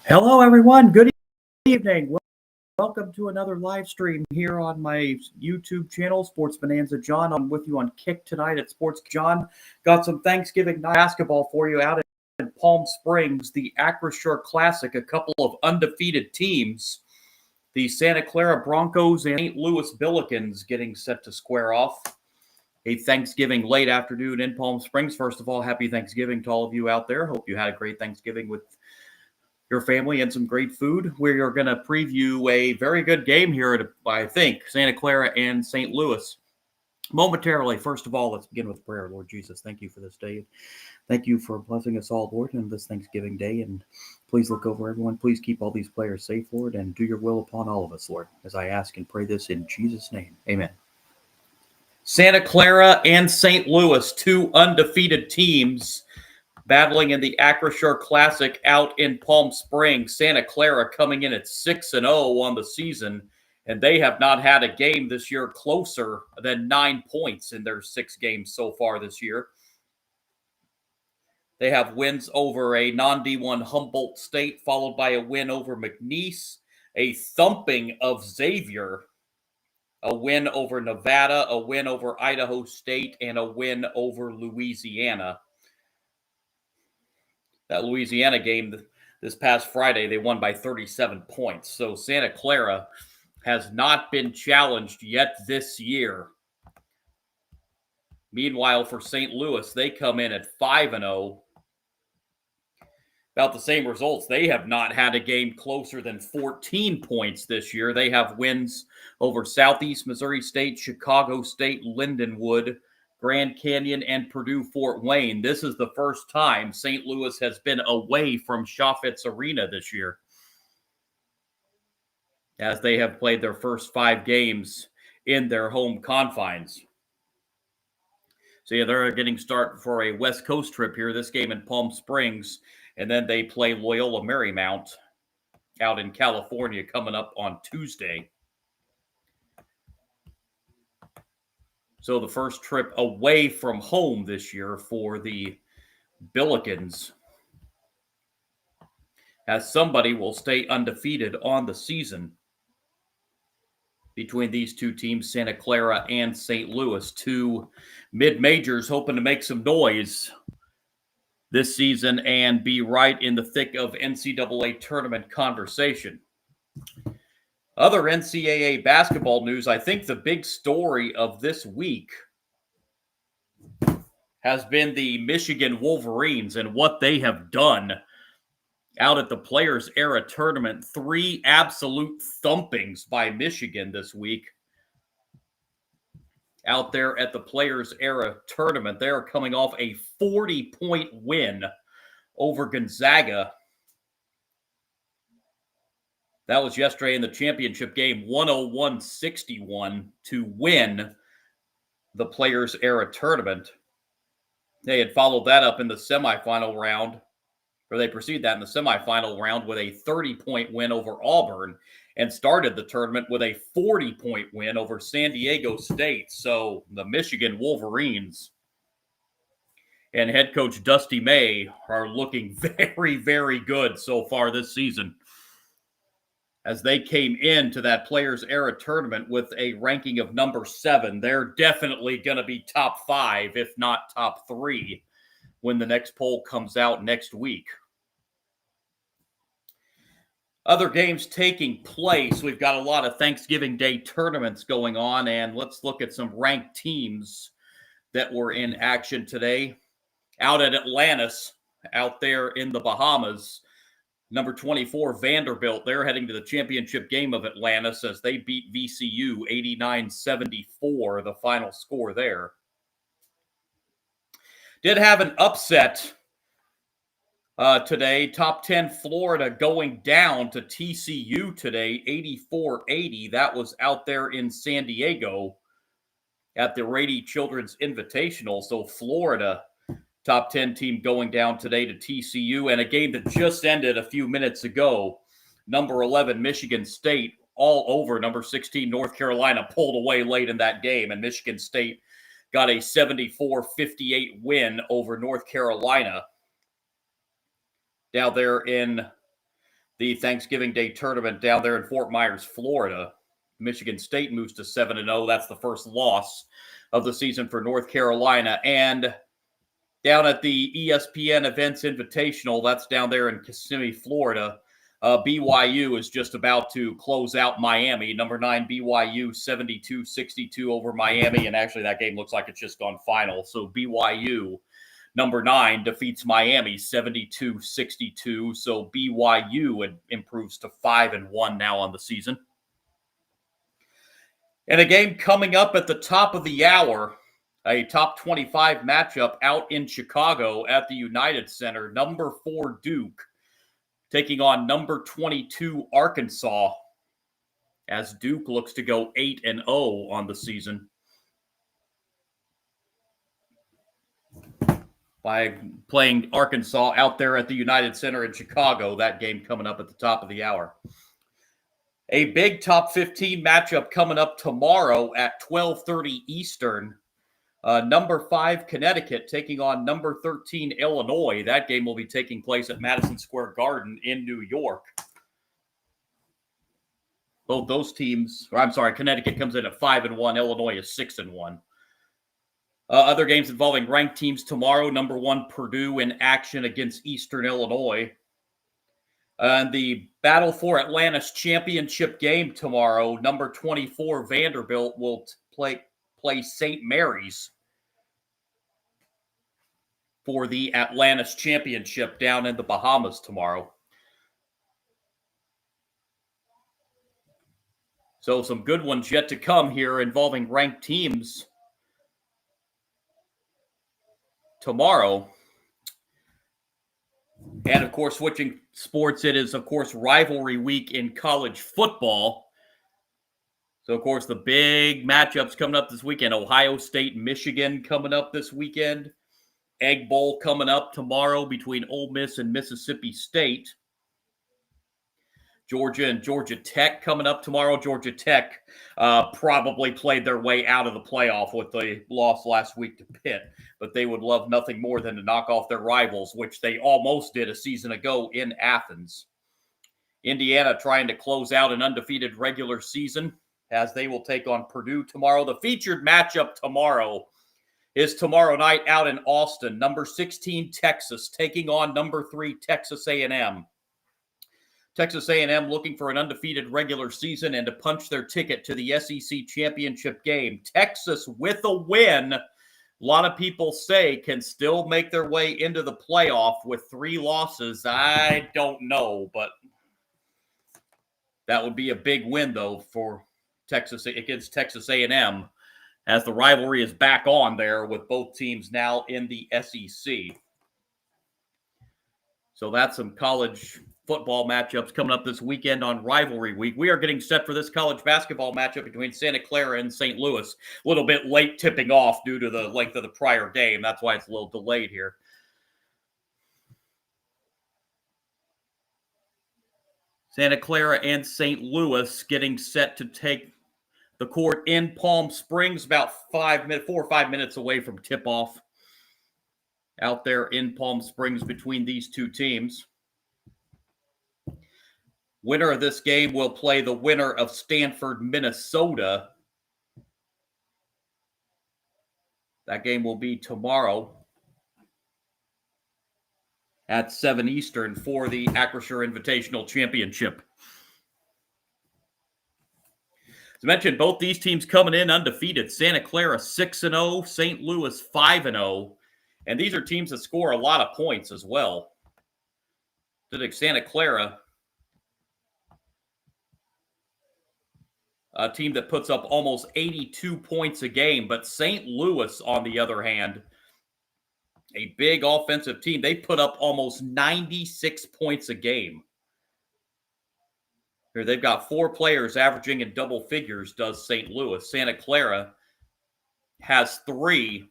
Hello, everyone. Good evening. Welcome to another live stream here on my YouTube channel, Sports Bonanza John. I'm with you on Kick tonight at Sports John. Got some Thanksgiving night basketball for you out in Palm Springs, the Acrisure Classic, a couple of undefeated teams. The Santa Clara Broncos and St. Louis Billikens getting set to square off. A Thanksgiving late afternoon in Palm Springs. First of all, happy Thanksgiving to all of you out there. Hope you had a great Thanksgiving with your family and some great food. We are going to preview a very good game here at, I think, Santa Clara and St. Louis momentarily. First of all, let's begin with prayer. Lord Jesus, thank you for this day. Thank you for blessing us all, Lord, on this Thanksgiving day. And please look over everyone. Please keep all these players safe, Lord, and do your will upon all of us, Lord, as I ask and pray this in Jesus' name. Amen. Santa Clara and St. Louis, two undefeated teams, battling in the Acrisure Classic out in Palm Springs. Santa Clara coming in at 6-0 on the season, and they have not had a game this year closer than 9 points in their 6 games so far this year. They have wins over a non-D1 Humboldt State, followed by a win over McNeese, a thumping of Xavier, a win over Nevada, a win over Idaho State, and a win over Louisiana. That Louisiana game this past Friday, they won by 37 points. So Santa Clara has not been challenged yet this year. Meanwhile, for St. Louis, they come in at 5-0. About the same results. They have not had a game closer than 14 points this year. They have wins over Southeast Missouri State, Chicago State, Lindenwood, Grand Canyon, and Purdue-Fort Wayne. This is the first time St. Louis has been away from Chaffetz Arena this year, as they have played their first 5 games in their home confines. So yeah, they're getting started for a West Coast trip here, this game in Palm Springs, and then they play Loyola Marymount out in California coming up on Tuesday. So the first trip away from home this year for the Billikens, as somebody will stay undefeated on the season between these two teams, Santa Clara and St. Louis, two mid-majors hoping to make some noise this season and be right in the thick of NCAA tournament conversation. Other NCAA basketball news, I think the big story of this week has been the Michigan Wolverines and what they have done out at the Players Era Tournament. 3 absolute thumpings by Michigan this week out there at the Players Era Tournament. They are coming off a 40-point win over Gonzaga. That was yesterday in the championship game, 101-61 to win the Players Era Tournament. They had followed that up in the semifinal round, or they preceded that in the semifinal round with a 30-point win over Auburn, and started the tournament with a 40-point win over San Diego State. So the Michigan Wolverines and head coach Dusty May are looking very, very good so far this season, as they came into that Players Era Tournament with a ranking of number 7. They're definitely going to be top 5, if not top 3, when the next poll comes out next week. Other games taking place. We've got a lot of Thanksgiving Day tournaments going on, and let's look at some ranked teams that were in action today. Out at Atlantis, out there in the Bahamas, number 24, Vanderbilt, they're heading to the championship game of Atlantis as they beat VCU 89-74, the final score there. Did have an upset today. Top 10 Florida going down to TCU today, 84-80. That was out there in San Diego at the Rady Children's Invitational. So Florida, top 10 team going down today to TCU. And a game that just ended a few minutes ago, number 11 Michigan State all over number 16 North Carolina, pulled away late in that game, and Michigan State got a 74-58 win over North Carolina down there in the Thanksgiving Day tournament down there in Fort Myers, Florida. Michigan State moves to 7-0. That's the first loss of the season for North Carolina. And down at the ESPN Events Invitational, that's down there in Kissimmee, Florida, BYU is just about to close out Miami. Number 9 BYU 72-62 over Miami, and actually that game looks like it's just gone final. So BYU, number 9, defeats Miami 72-62. So BYU improves to 5-1 now on the season. And a game coming up at the top of the hour, a top 25 matchup out in Chicago at the United Center. Number 4 Duke taking on number 22 Arkansas, as Duke looks to go 8-0 on the season by playing Arkansas out there at the United Center in Chicago. That game coming up at the top of the hour. A big top 15 matchup coming up tomorrow at 12:30 Eastern. Number 5 Connecticut taking on number 13 Illinois. That game will be taking place at Madison Square Garden in New York. Both those teams, Connecticut comes in at 5-1. Illinois is 6-1. Other games involving ranked teams tomorrow. Number 1 Purdue in action against Eastern Illinois. And the Battle for Atlantis championship game tomorrow. Number 24 Vanderbilt will play St. Mary's for the Atlantis Championship down in the Bahamas tomorrow. So some good ones yet to come here involving ranked teams tomorrow. And, of course, switching sports, it is, of course, rivalry week in college football. So, of course, the big matchups coming up this weekend. Ohio State, Michigan coming up this weekend. Egg Bowl coming up tomorrow between Ole Miss and Mississippi State. Georgia and Georgia Tech coming up tomorrow. Georgia Tech probably played their way out of the playoff with the loss last week to Pitt, but they would love nothing more than to knock off their rivals, which they almost did a season ago in Athens. Indiana trying to close out an undefeated regular season as they will take on Purdue tomorrow. The featured matchup tomorrow is tomorrow night out in Austin. Number 16 Texas taking on number 3 Texas A&M. Texas A&M looking for an undefeated regular season and to punch their ticket to the SEC championship game. Texas with a win, a lot of people say can still make their way into the playoff with 3 losses. I don't know, but that would be a big win though for Texas against Texas A&M, as the rivalry is back on there with both teams now in the SEC. So that's some college football matchups coming up this weekend on rivalry week. We are getting set for this college basketball matchup between Santa Clara and St. Louis. A little bit late tipping off due to the length of the prior game. That's why it's a little delayed here. Santa Clara and St. Louis getting set to take the court in Palm Springs, about 4 or 5 minutes away from tip-off out there in Palm Springs between these two teams. Winner of this game will play the winner of Stanford, Minnesota. That game will be tomorrow at 7 Eastern for the Acrisure Invitational Championship. As mentioned, both these teams coming in undefeated. Santa Clara 6-0, St. Louis 5-0. And these are teams that score a lot of points as well. I think Santa Clara, a team that puts up almost 82 points a game. But St. Louis, on the other hand, a big offensive team. They put up almost 96 points a game. Here, they've got 4 players averaging in double figures, does St. Louis. Santa Clara has 3.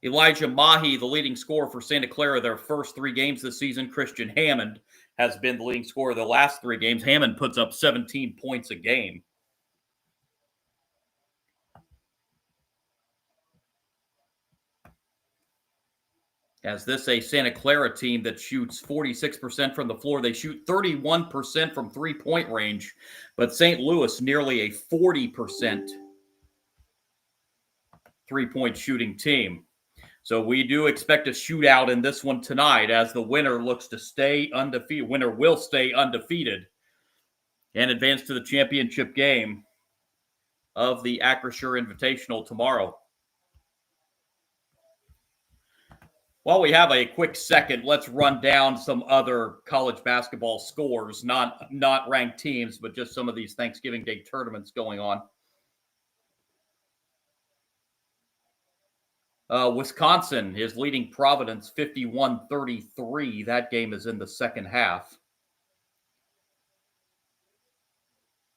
Elijah Mahi, the leading scorer for Santa Clara, their first 3 games this season. Christian Hammond has been the leading scorer the last 3 games. Hammond puts up 17 points a game. As this a Santa Clara team that shoots 46% from the floor. They shoot 31% from three-point range, but St. Louis nearly a 40% three-point shooting team. So we do expect a shootout in this one tonight as the winner looks to stay undefeated. Winner will stay undefeated and advance to the championship game of the Acrisure Invitational tomorrow. While we have a quick second, let's run down some other college basketball scores, not ranked teams, but just some of these Thanksgiving Day tournaments going on. Wisconsin is leading Providence 51-33. That game is in the second half.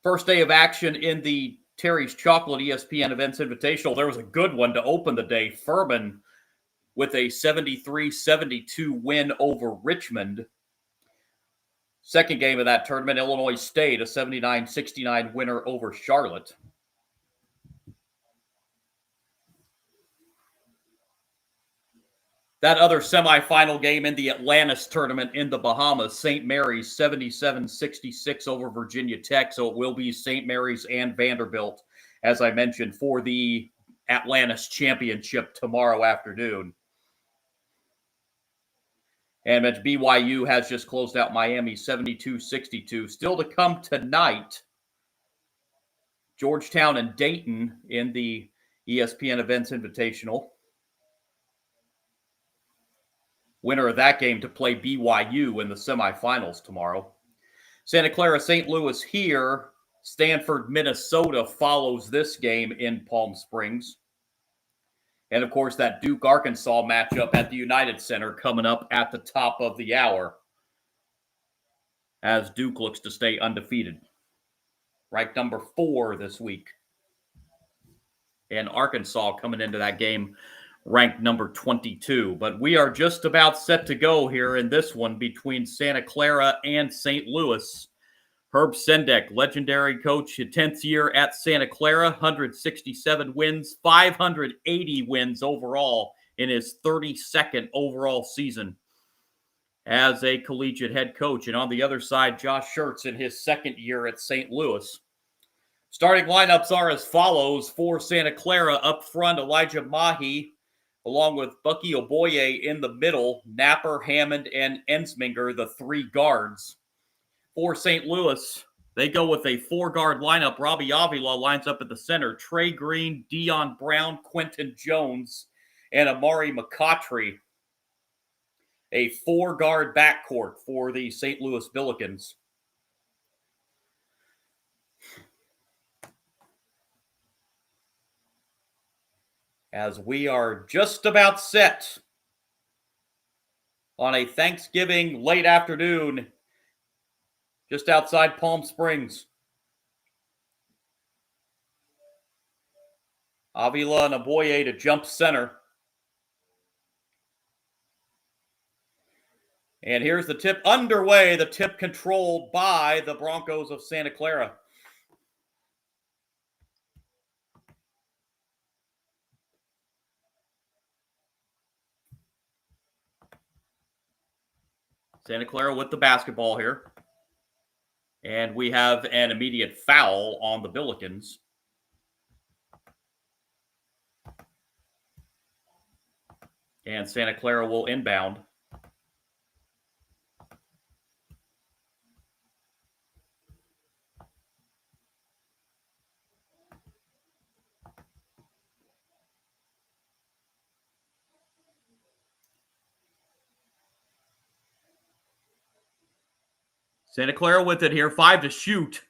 First day of action in the Terry's Chocolate ESPN Events Invitational. There was a good one to open the day. Furman with a 73-72 win over Richmond. Second game of that tournament, Illinois State, a 79-69 winner over Charlotte. That other semifinal game in the Atlantis tournament in the Bahamas, St. Mary's 77-66 over Virginia Tech. So it will be St. Mary's and Vanderbilt, as I mentioned, for the Atlantis championship tomorrow afternoon. And BYU has just closed out Miami 72-62. Still to come tonight, Georgetown and Dayton in the ESPN Events Invitational. Winner of that game to play BYU in the semifinals tomorrow. Santa Clara, St. Louis here. Stanford, Minnesota follows this game in Palm Springs. And, of course, that Duke-Arkansas matchup at the United Center coming up at the top of the hour as Duke looks to stay undefeated. Ranked number 4 this week. And Arkansas coming into that game ranked number 22. But we are just about set to go here in this one between Santa Clara and St. Louis. Herb Sendek, legendary coach, 10th year at Santa Clara, 167 wins, 580 wins overall in his 32nd overall season as a collegiate head coach. And on the other side, Josh Schertz in his second year at St. Louis. Starting lineups are as follows for Santa Clara. Up front, Elijah Mahi, along with Bucky Oboye in the middle, Napper, Hammond, and Ensminger, the 3 guards. For St. Louis, they go with a 4-guard lineup. Robbie Avila lines up at the center. Trey Green, Dion Brown, Quentin Jones, and Amari McCautry. A 4-guard backcourt for the St. Louis Billikens. As we are just about set on a Thanksgiving late afternoon just outside Palm Springs. Avila and Oboye to jump center. And here's the tip underway, the tip controlled by the Broncos of Santa Clara. Santa Clara with the basketball here. And we have an immediate foul on the Billikens. And Santa Clara will inbound. Santa Clara with it here, 5 to shoot.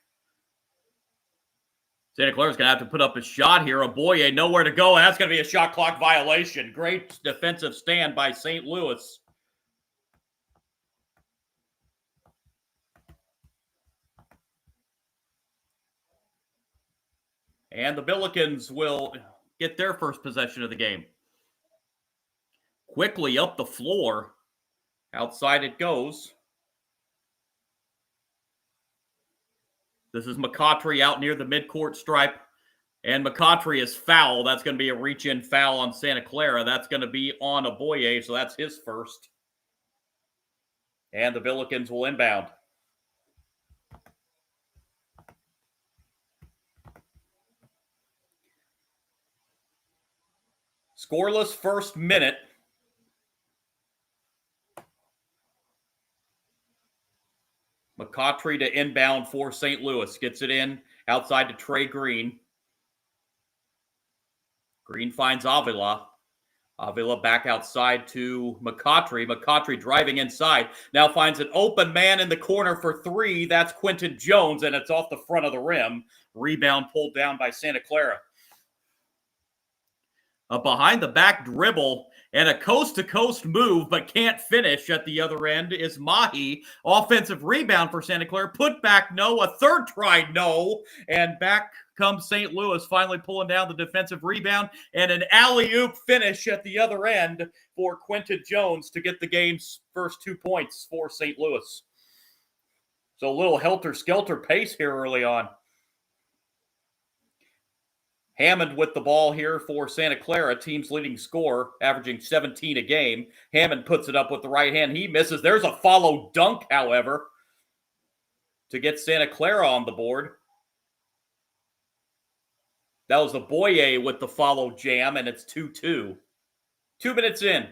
Santa Clara's going to have to put up a shot here. Oboye nowhere to go, and that's going to be a shot clock violation. Great defensive stand by St. Louis. And the Billikens will get their first possession of the game. Quickly up the floor. Outside it goes. This is McCautry out near the midcourt stripe. And McCautry is foul. That's going to be a reach-in foul on Santa Clara. That's going to be on Oboye, so that's his first. And the Billikens will inbound. Scoreless first minute. McCautry to inbound for St. Louis. Gets it in outside to Trey Green. Green finds Avila. Avila back outside to McCautry. McCautry driving inside. Now finds an open man in the corner for three. That's Quentin Jones, and it's off the front of the rim. Rebound pulled down by Santa Clara. A behind-the-back dribble and a coast-to-coast move, but can't finish at the other end is Mahi. Offensive rebound for Santa Clara. Put back, no. A third try, no. And back comes St. Louis, finally pulling down the defensive rebound. And an alley-oop finish at the other end for Quentin Jones to get the game's first 2 points for St. Louis. So a little helter-skelter pace here early on. Hammond with the ball here for Santa Clara, team's leading scorer, averaging 17 a game. Hammond puts it up with the right hand. He misses. There's a follow dunk, however, to get Santa Clara on the board. That was Boye with the follow jam, and it's 2-2. 2 minutes in.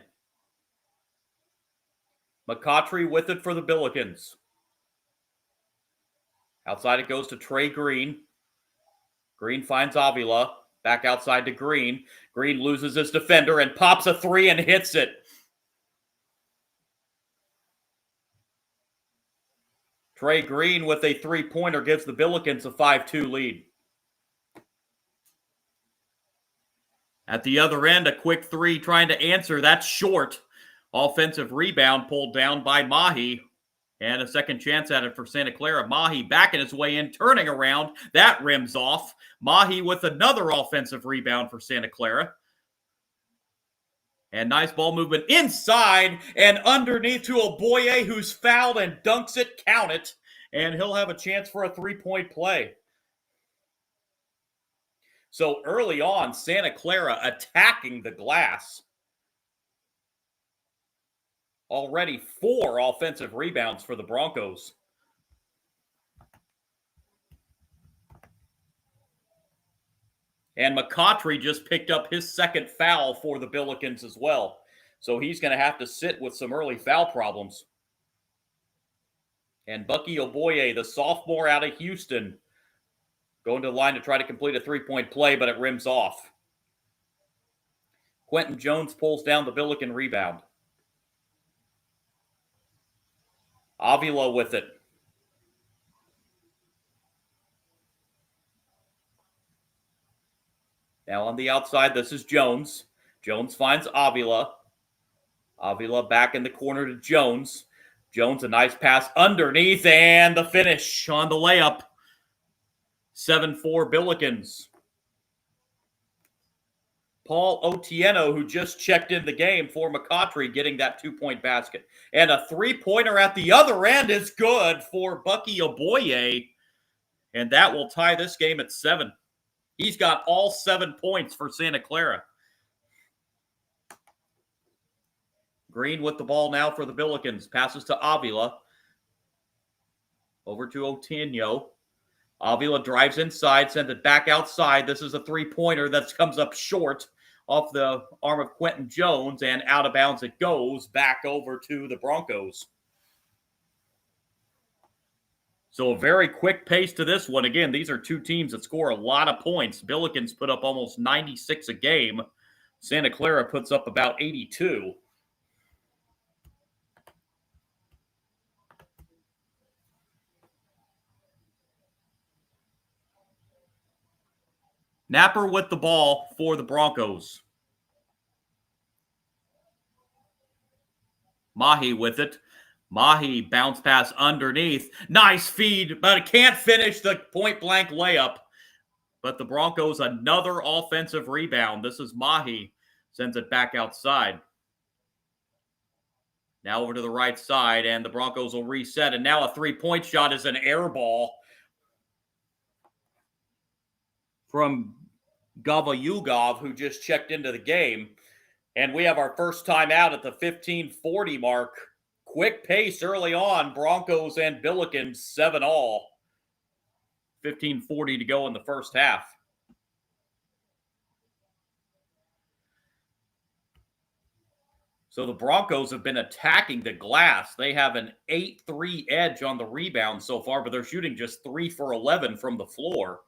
McCautry with it for the Billikens. Outside it goes to Trey Green. Green finds Avila. Back outside to Green. Green loses his defender and pops a three and hits it. Trey Green with a three-pointer gives the Billikens a 5-2 lead. At the other end, a quick three trying to answer. That's short. Offensive rebound pulled down by Mahi. And a second chance at it for Santa Clara. Mahi backing his way in, turning around. That rims off. Mahi with another offensive rebound for Santa Clara. And nice ball movement inside and underneath to Oboye, who's fouled and dunks it. Count it. And he'll have a chance for a three-point play. So early on, Santa Clara attacking the glass. Already 4 offensive rebounds for the Broncos. And McCautry just picked up his second foul for the Billikens as well. So he's going to have to sit with some early foul problems. And Bucky Oboye, the sophomore out of Houston, going to the line to try to complete a three-point play, but it rims off. Quentin Jones pulls down the Billiken rebound. Avila with it. Now on the outside, this is Jones. Jones finds Avila. Avila back in the corner to Jones. Jones, a nice pass underneath, and the finish on the layup. 7-4 Billikens. Paul Otieno, who just checked in the game for McCautry, getting that 2-point basket. And a three-pointer at the other end is good for Bucky Oboye. And that will tie this game at 7. He's got all 7 points for Santa Clara. Green with the ball now for the Billikens. Passes to Avila. Over to Otieno. Avila drives inside, sends it back outside. This is a three-pointer that comes up short off the arm of Quentin Jones, and out of bounds it goes back over to the Broncos. So a very quick pace to this one. Again, these are two teams that score a lot of points. Billikens put up almost 96 a game. Santa Clara puts up about 82. Napper with the ball for the Broncos. Mahi with it. Mahi bounce pass underneath. Nice feed, but it can't finish the point-blank layup. But the Broncos, another offensive rebound. This is Mahi. Sends it back outside. Now over to the right side, and the Broncos will reset. And now a three-point shot is an air ball from Gavayugov, who just checked into the game. And we have our first time out at the 15:40 mark. Quick pace early on. Broncos and Billikens 7-all. 15:40 to go in the first half. So the Broncos have been attacking the glass. They have an 8-3 edge on the rebound so far, but they're shooting just 3 for 11 from the floor.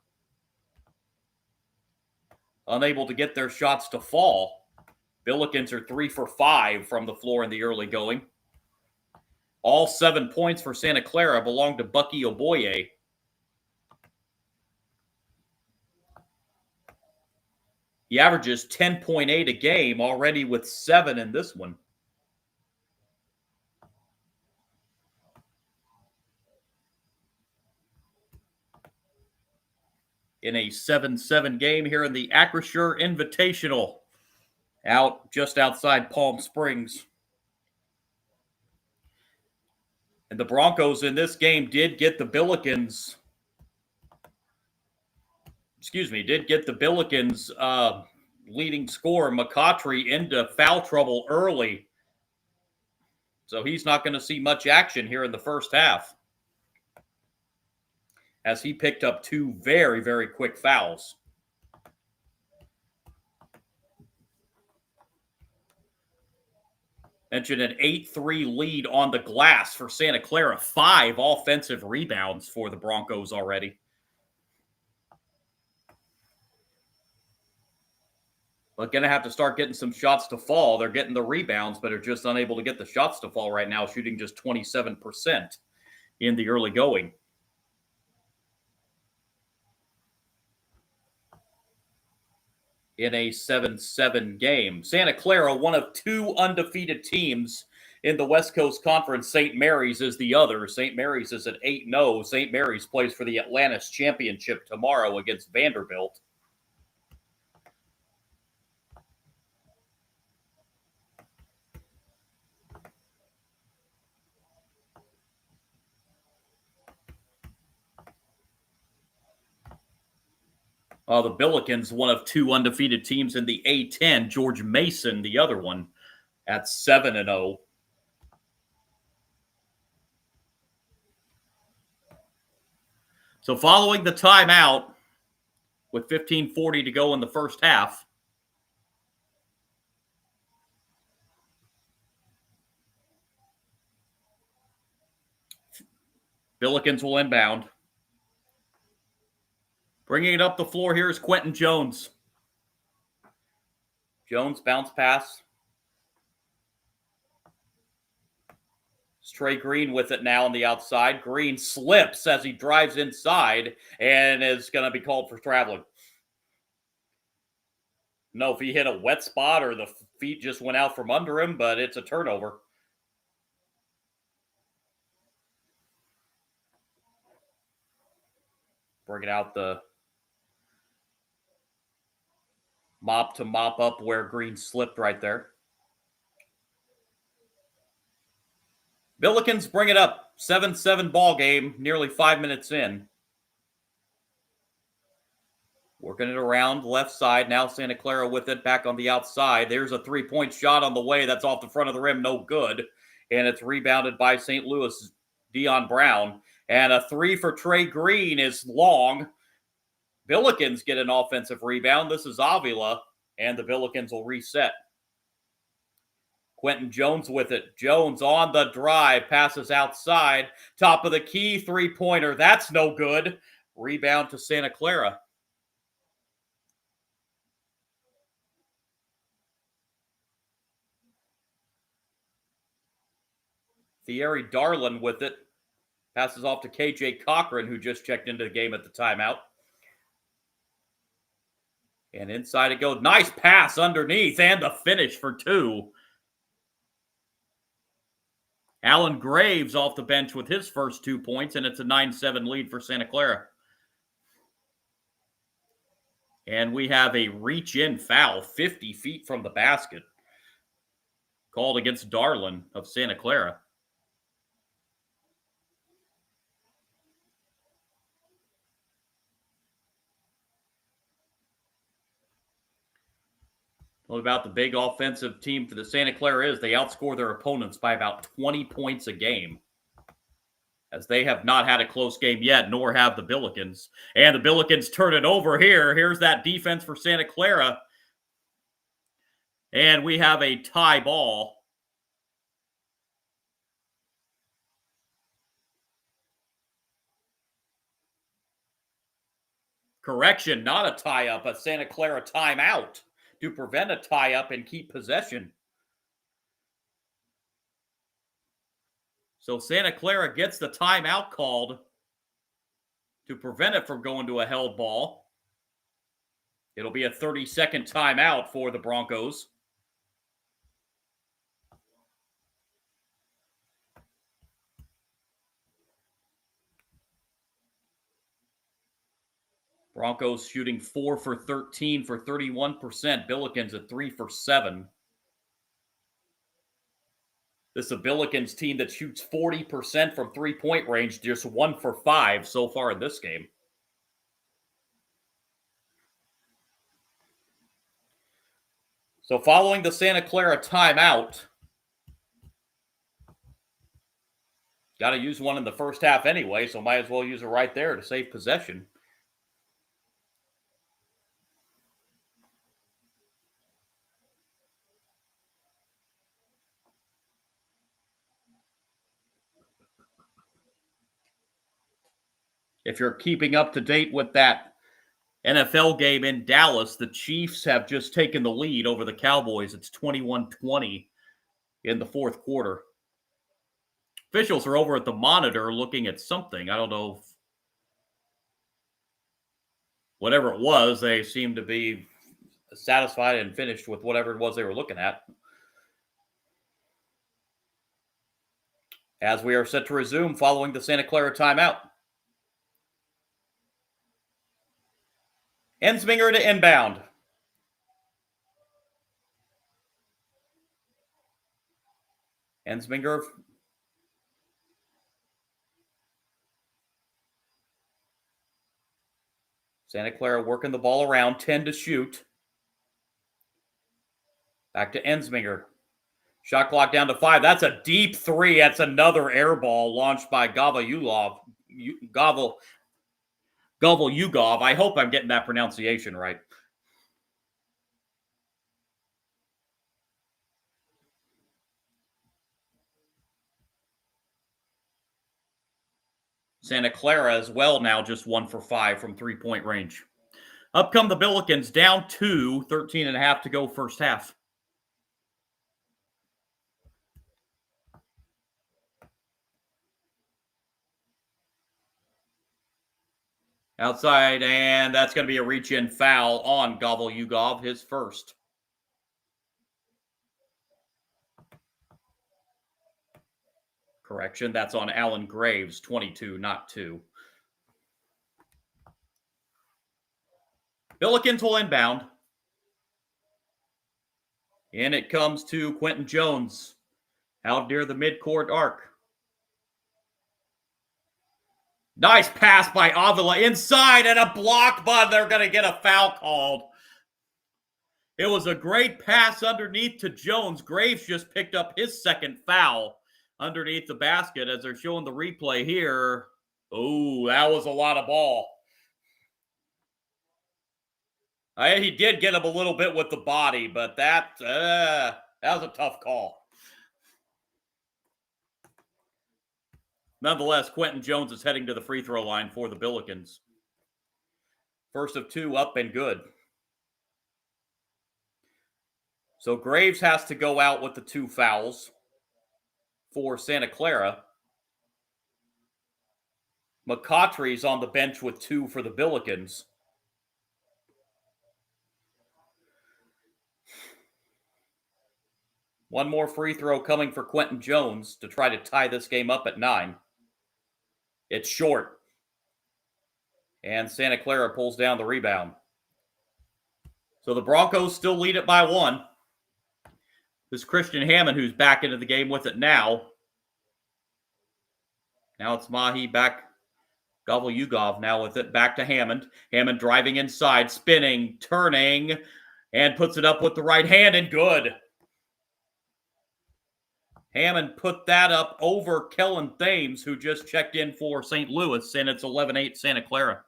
Unable to get their shots to fall. Billikens are 3 for 5 from the floor in the early going. All 7 points for Santa Clara belong to Bucky Oboye. He averages 10.8 a game, already with 7 in this one. In a 7-7 game here in the Acrisure Invitational, out just outside Palm Springs. And the Broncos in this game did get the Billikens leading scorer, McCautry, into foul trouble early. So he's not going to see much action here in the first half, as he picked up 2 very, very quick fouls. Mentioned an 8-3 lead on the glass for Santa Clara. 5 offensive rebounds for the Broncos already. But going to have to start getting some shots to fall. They're getting the rebounds, but are just unable to get the shots to fall right now, shooting just 27% in the early going. In a 7-7 game. Santa Clara, one of 2 undefeated teams in the West Coast Conference. St. Mary's is the other. St. Mary's is at 8-0. St. Mary's plays for the Atlantis Championship tomorrow against Vanderbilt. The Billikens, one of 2 undefeated teams in the A10. George Mason, the other one, at 7-0. So following the timeout, with 15:40 to go in the first half, Billikens will inbound. Bringing it up the floor here is Quentin Jones. Jones, bounce pass. It's Trey Green with it now on the outside. Green slips as he drives inside and is going to be called for traveling. No, if he hit a wet spot or the feet just went out from under him, but it's a turnover. Bringing out the mop to mop up where Green slipped right there. Billikens bring it up. 7-7 ball game, nearly 5 minutes in. Working it around left side. Now Santa Clara with it back on the outside. There's a 3-point shot on the way. That's off the front of the rim. No good. And it's rebounded by St. Louis, Dion Brown. And a 3 for Trey Green is long. Billikens get an offensive rebound. This is Avila, and the Billikens will reset. Quentin Jones with it. Jones on the drive, passes outside. Top of the key, 3-pointer. That's no good. Rebound to Santa Clara. Thierry Darlin with it. Passes off to KJ Cochran, who just checked into the game at the timeout. And inside it goes. Nice pass underneath, and the finish for 2. Alan Graves off the bench with his first 2 points, and it's a 9-7 lead for Santa Clara. And we have a reach-in foul 50 feet from the basket, called against Darlin of Santa Clara. What about the big offensive team for the Santa Clara is they outscore their opponents by about 20 points a game, as they have not had a close game yet, nor have the Billikens. And the Billikens turn it over here. Here's that defense for Santa Clara. And we have a tie ball. Correction, not a tie-up, a Santa Clara timeout to prevent a tie-up and keep possession. So Santa Clara gets the timeout called to prevent it from going to a held ball. It'll be a 30-second timeout for the Broncos. Broncos shooting 4 for 13 for 31%. Billikens at 3 for 7. This is a Billikens team that shoots 40% from three-point range, just 1 for 5 so far in this game. So following the Santa Clara timeout, got to use one in the first half anyway, so might as well use it right there to save possession. If you're keeping up to date with that NFL game in Dallas, the Chiefs have just taken the lead over the Cowboys. It's 21-20 in the fourth quarter. Officials are over at the monitor looking at something. I don't know. Whatever it was, they seemed to be satisfied and finished with whatever it was they were looking at. As we are set to resume following the Santa Clara timeout. Ensminger to inbound. Ensminger. Santa Clara working the ball around, 10 to shoot. Back to Ensminger. Shot clock down to 5. That's a deep 3. That's another air ball launched by Gavalyulov. Gavalyugov. I hope I'm getting that pronunciation right. Santa Clara as well now just 1 for 5 from three-point range. Up come the Billikens, down 2, 13.5 to go first half. Outside, and that's going to be a reach-in foul on Gavalyugov, his first. Correction, that's on Alan Graves, 22, not 2. Billikens will inbound. And it comes to Quentin Jones out near the midcourt arc. Nice pass by Avila inside and a block, but they're going to get a foul called. It was a great pass underneath to Jones. Graves just picked up his second foul underneath the basket as they're showing the replay here. Oh, that was a lot of ball. He did get him a little bit with the body, but that was a tough call. Nonetheless, Quentin Jones is heading to the free throw line for the Billikens. First of 2 up and good. So Graves has to go out with the 2 fouls for Santa Clara. McCautry's on the bench with 2 for the Billikens. One more free throw coming for Quentin Jones to try to tie this game up at 9. It's short. And Santa Clara pulls down the rebound. So the Broncos still lead it by 1. This Christian Hammond who's back into the game with it now. Now it's Mahi back. Gavalyugov now with it. Back to Hammond. Hammond driving inside, spinning, turning. and puts it up with the right hand, and good. Hammond put that up over Kellen Thames, who just checked in for St. Louis, and it's 11-8 Santa Clara.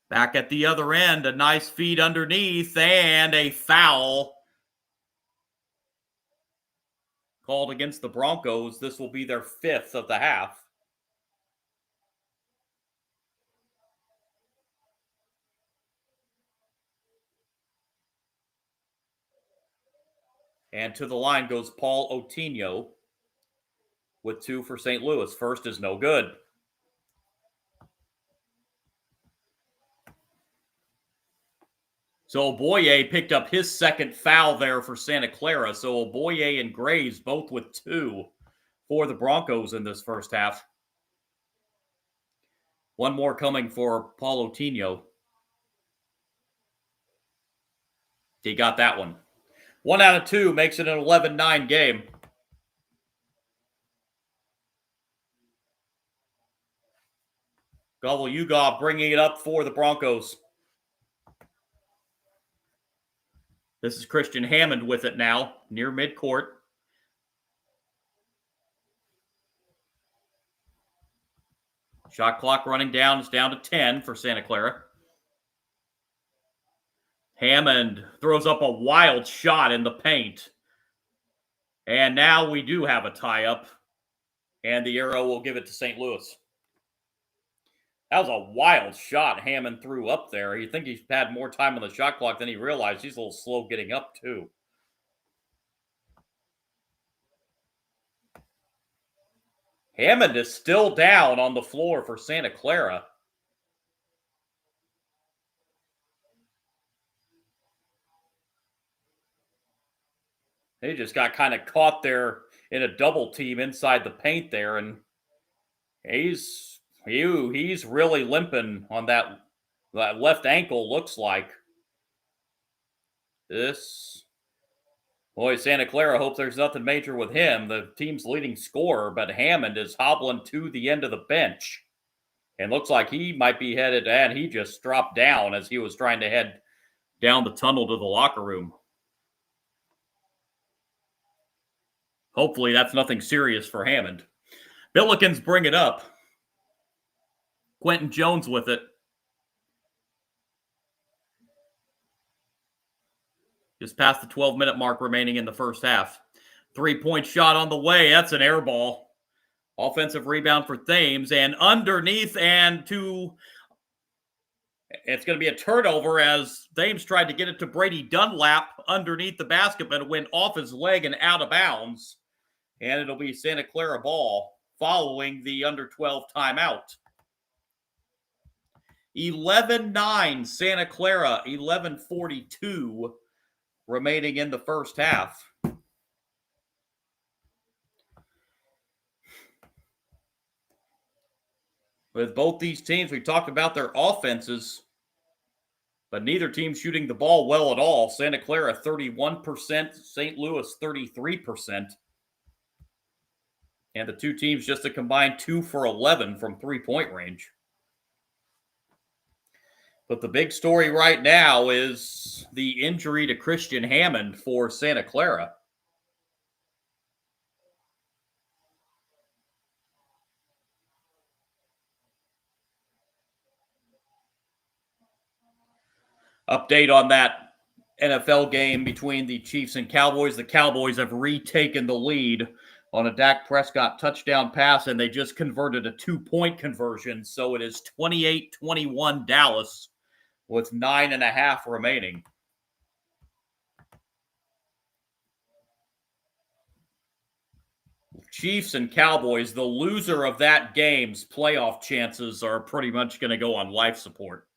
Back at the other end, a nice feed underneath, and a foul called against the Broncos. This will be their 5th of the half. And to the line goes Paul Otinho with 2 for St. Louis. First is no good. So Oboye picked up his second foul there for Santa Clara. So Oboye and Graves both with 2 for the Broncos in this first half. One more coming for Paul Otinho. He got that one. 1 out of 2 makes it an 11-9 game. Gobble-Ugov bringing it up for the Broncos. This is Christian Hammond with it now, near midcourt. Shot clock running down. It's down to 10 for Santa Clara. Hammond throws up a wild shot in the paint. And now we do have a tie-up. And the arrow will give it to St. Louis. That was a wild shot Hammond threw up there. You think he's had more time on the shot clock than he realized. He's a little slow getting up, too. Hammond is still down on the floor for Santa Clara. He just got kind of caught there in a double team inside the paint there, and he's really limping on that left ankle, looks like. Boy, Santa Clara hopes there's nothing major with him, the team's leading scorer, but Hammond is hobbling to the end of the bench. And looks like he might be headed, and he just dropped down as he was trying to head down the tunnel to the locker room. Hopefully that's nothing serious for Hammond. Billikens bring it up. Quentin Jones with it. Just past the 12-minute mark remaining in the first half. 3-point shot on the way. That's an air ball. Offensive rebound for Thames, and underneath and to... It's going to be a turnover as Thames tried to get it to Brady Dunlap underneath the basket, but it went off his leg and out of bounds. And it'll be Santa Clara ball following the under-12 timeout. 11-9 Santa Clara, 11:42 remaining in the first half. With both these teams, we talked about their offenses, but neither team shooting the ball well at all. Santa Clara 31%, St. Louis 33%. And the two teams just a combined 2 for 11 from three-point range. But the big story right now is the injury to Christian Hammond for Santa Clara. Update on that NFL game between the Chiefs and Cowboys. The Cowboys have retaken the lead on a Dak Prescott touchdown pass, and they just converted a 2-point conversion. So it is 28-21 Dallas with 9.5 remaining. Chiefs and Cowboys, the loser of that game's playoff chances are pretty much going to go on life support.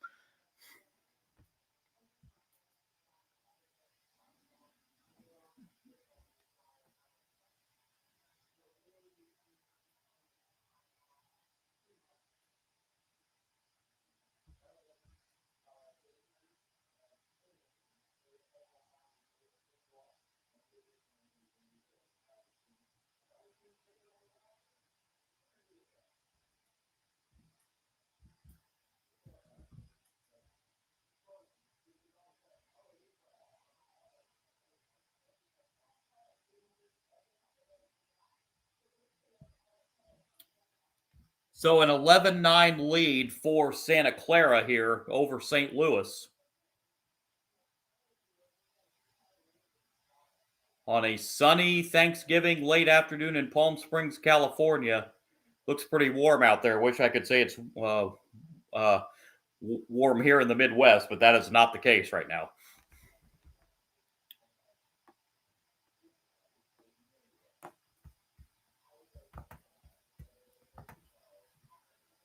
So an 11-9 lead for Santa Clara here over St. Louis. On a sunny Thanksgiving late afternoon in Palm Springs, California. Looks pretty warm out there. Wish I could say it's warm here in the Midwest, but that is not the case right now.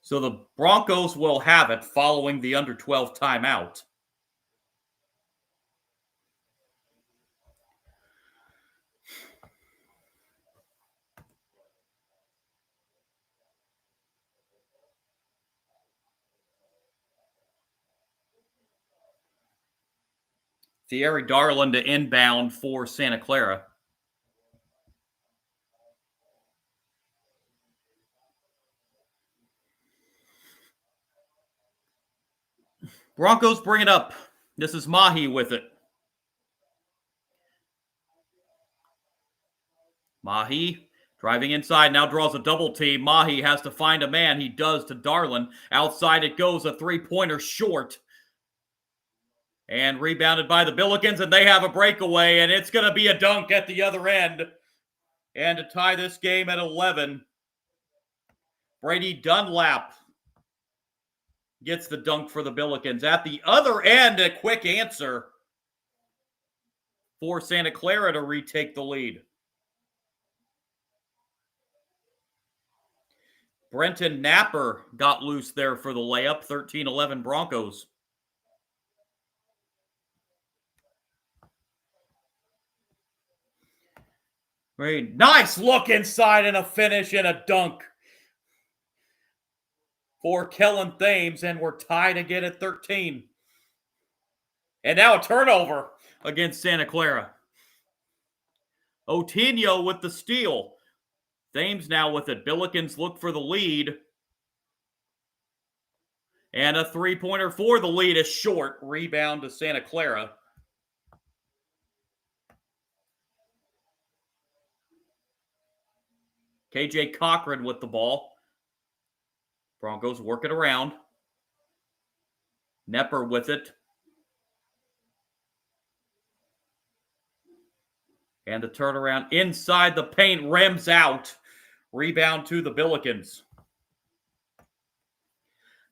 So the Broncos will have it following the under 12 timeout. Thierry Darland to inbound for Santa Clara. Broncos bring it up. This is Mahi with it. Mahi driving inside, now draws a double team. Mahi has to find a man. He does to Darland. Outside it goes, a three-pointer short. And rebounded by the Billikens, and they have a breakaway, and it's going to be a dunk at the other end. And to tie this game at 11, Brady Dunlap gets the dunk for the Billikens. At the other end, a quick answer for Santa Clara to retake the lead. Brenton Napper got loose there for the layup, 13-11 Broncos. Great. Nice look inside and a finish and a dunk for Kellen Thames, and we're tied again at 13. And now a turnover against Santa Clara. Otinho with the steal. Thames now with it. Billikens look for the lead. And a three-pointer for the lead is short. Rebound to Santa Clara. KJ Cochran with the ball. Broncos work it around. Nepper with it. And the turnaround inside the paint, rims out. Rebound to the Billikens.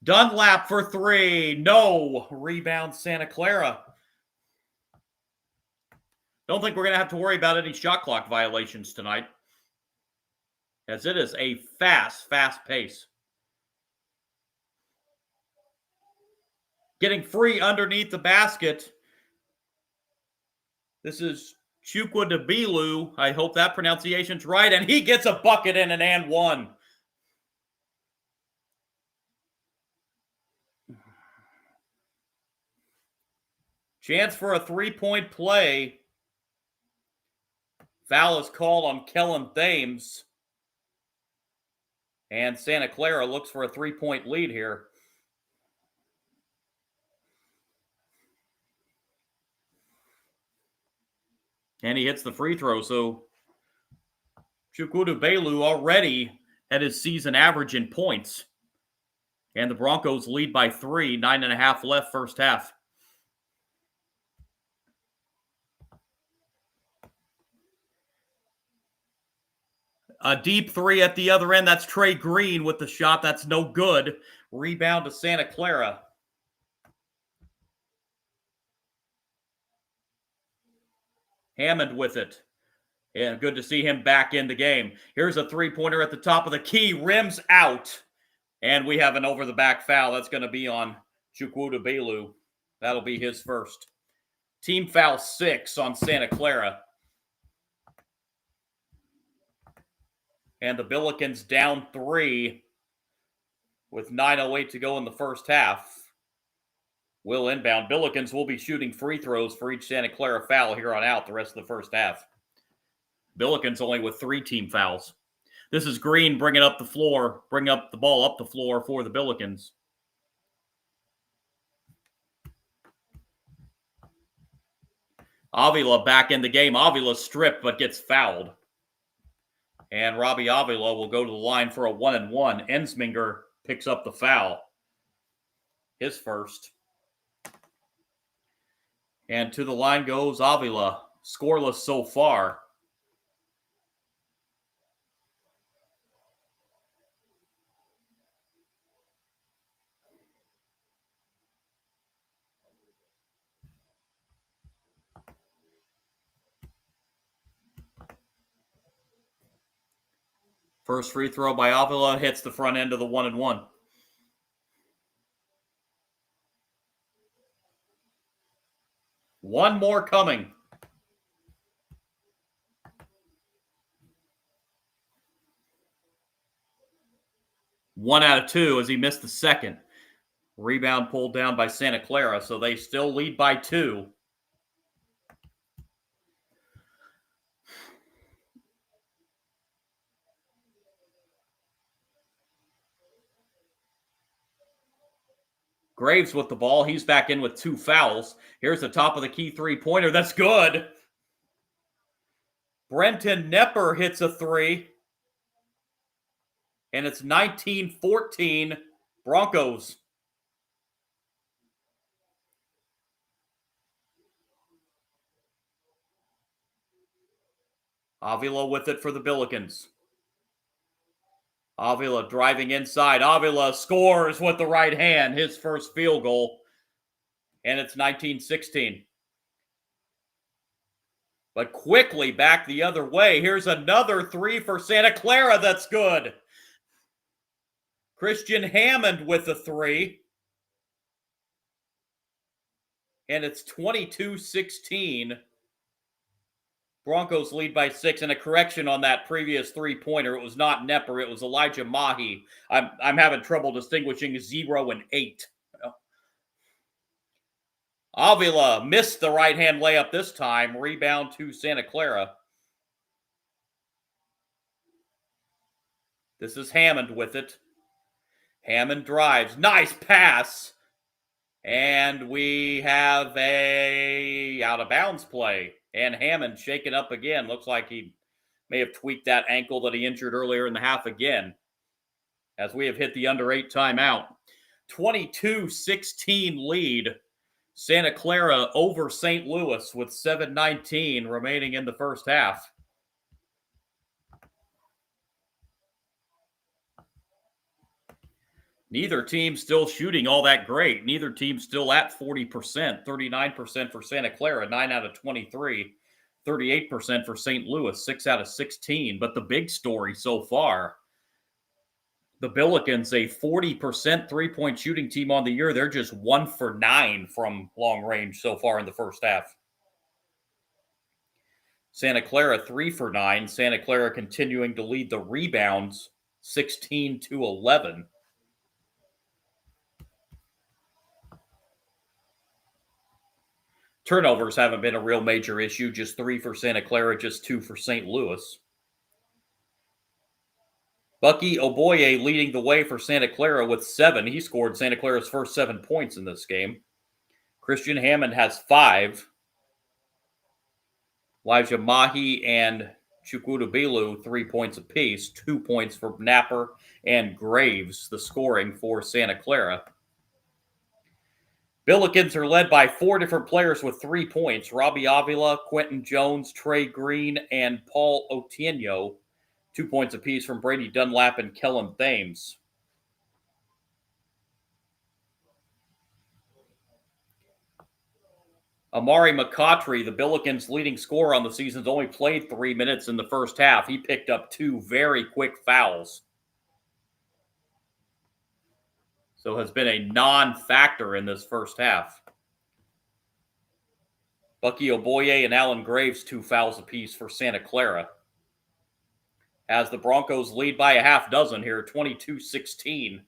Dunlap for three. No. Rebound Santa Clara. Don't think we're going to have to worry about any shot clock violations tonight, as it is a fast pace. Getting free underneath the basket. This is Chukwudobilu. I hope that pronunciation's right. And he gets a bucket in an and one. Chance for a three-point play. Foul is called on Kellen Thames. And Santa Clara looks for a three-point lead here. And he hits the free throw. So Chukwudobilu already at his season average in points. And the Broncos lead by 3, 9.5 left first half. A deep three at the other end. That's Trey Green with the shot. That's no good. Rebound to Santa Clara. Hammond with it. And good to see him back in the game. Here's a three-pointer at the top of the key. Rims out. And we have an over-the-back foul. That's going to be on Chukwudobilu. That'll be his first. Team foul 6 on Santa Clara. And the Billikens down 3 with 9:08 to go in the first half. Will inbound. Billikens will be shooting free throws for each Santa Clara foul here on out the rest of the first half. Billikens only with 3 team fouls. This is Green bringing up the floor, bringing up the ball up the floor for the Billikens. Avila back in the game. Avila stripped but gets fouled. And Robbie Avila will go to the line for a 1-1. Ensminger picks up the foul. His first. And to the line goes Avila. Scoreless so far. First free throw by Avila hits the front end of the 1-1. One more coming. One out of two as he missed the second. Rebound pulled down by Santa Clara, so they still lead by 2. Graves with the ball. He's back in with 2 fouls. Here's the top of the key three-pointer. That's good. Brenton Knepper hits a 3. And it's 19-14 Broncos. Avila with it for the Billikens. Avila driving inside. Avila scores with the right hand, his first field goal. And it's 19-16. But quickly back the other way. Here's another 3 for Santa Clara. That's good. Christian Hammond with the 3. And it's 22-16. Broncos lead by 6, and a correction on that previous three-pointer. It was not Knepper, it was Elijah Mahi. I'm having trouble distinguishing 0 and 8. Avila missed the right-hand layup this time. Rebound to Santa Clara. This is Hammond with it. Hammond drives. Nice pass. And we have a out-of-bounds play. And Hammond shaken up again. Looks like he may have tweaked that ankle that he injured earlier in the half again. As we have hit the under 8 timeout. 22-16 lead. Santa Clara over St. Louis with 7:19 remaining in the first half. Neither team still shooting all that great. Neither team still at 40%. 39% for Santa Clara, 9 out of 23. 38% for St. Louis, 6 out of 16. But the big story so far, the Billikens, a 40% three-point shooting team on the year. They're just 1 for 9 from long range so far in the first half. Santa Clara 3 for 9. Santa Clara continuing to lead the rebounds, 16-11. Turnovers haven't been a real major issue. Just 3 for Santa Clara, just 2 for St. Louis. Bucky Oboye leading the way for Santa Clara with 7. He scored Santa Clara's first 7 points in this game. Christian Hammond has 5. Elijah Mahi and Chukwudobilu 3 points apiece. 2 points for Knapper and Graves, the scoring for Santa Clara. Billikens are led by 4 different players with 3 points. Robbie Avila, Quentin Jones, Trey Green, and Paul Otieno. 2 points apiece from Brady Dunlap and Kellen Thames. Amari McCautry, the Billikens' leading scorer on the season, has only played 3 minutes in the first half. He picked up 2 very quick fouls. So has been a non-factor in this first half. Bucky Oboye and Alan Graves, 2 fouls apiece for Santa Clara. As the Broncos lead by a half dozen here, 22-16.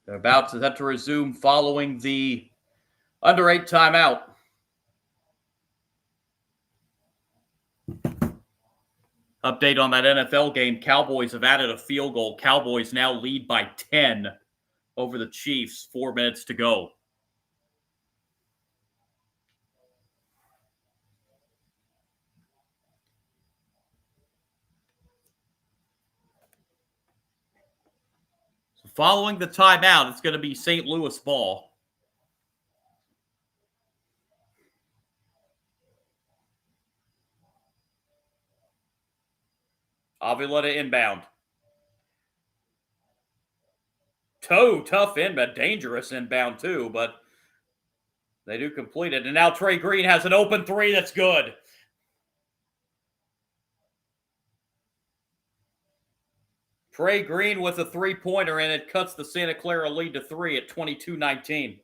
They're about to have to resume following the Under 8 timeout. Update on that NFL game. Cowboys have added a field goal. Cowboys now lead by 10 over the Chiefs. 4 minutes to go. So following the timeout, it's going to be St. Louis ball. Avila to inbound. Tough inbound. Dangerous inbound, too, but they do complete it. And now Trey Green has an open three that's good. Trey Green with a three-pointer, and it cuts the Santa Clara lead to 3 at 22-19.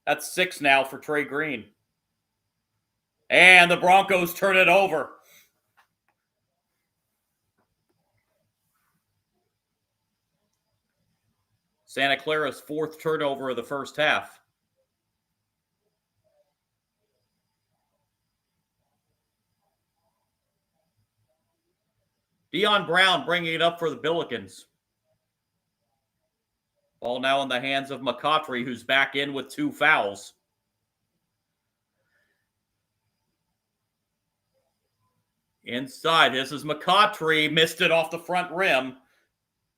That's 6 now for Trey Green. And the Broncos turn it over. Santa Clara's 4th turnover of the first half. Dion Brown bringing it up for the Billikens. Ball now in the hands of McCautry, who's back in with 2 fouls. Inside, this is McCautry. Missed it off the front rim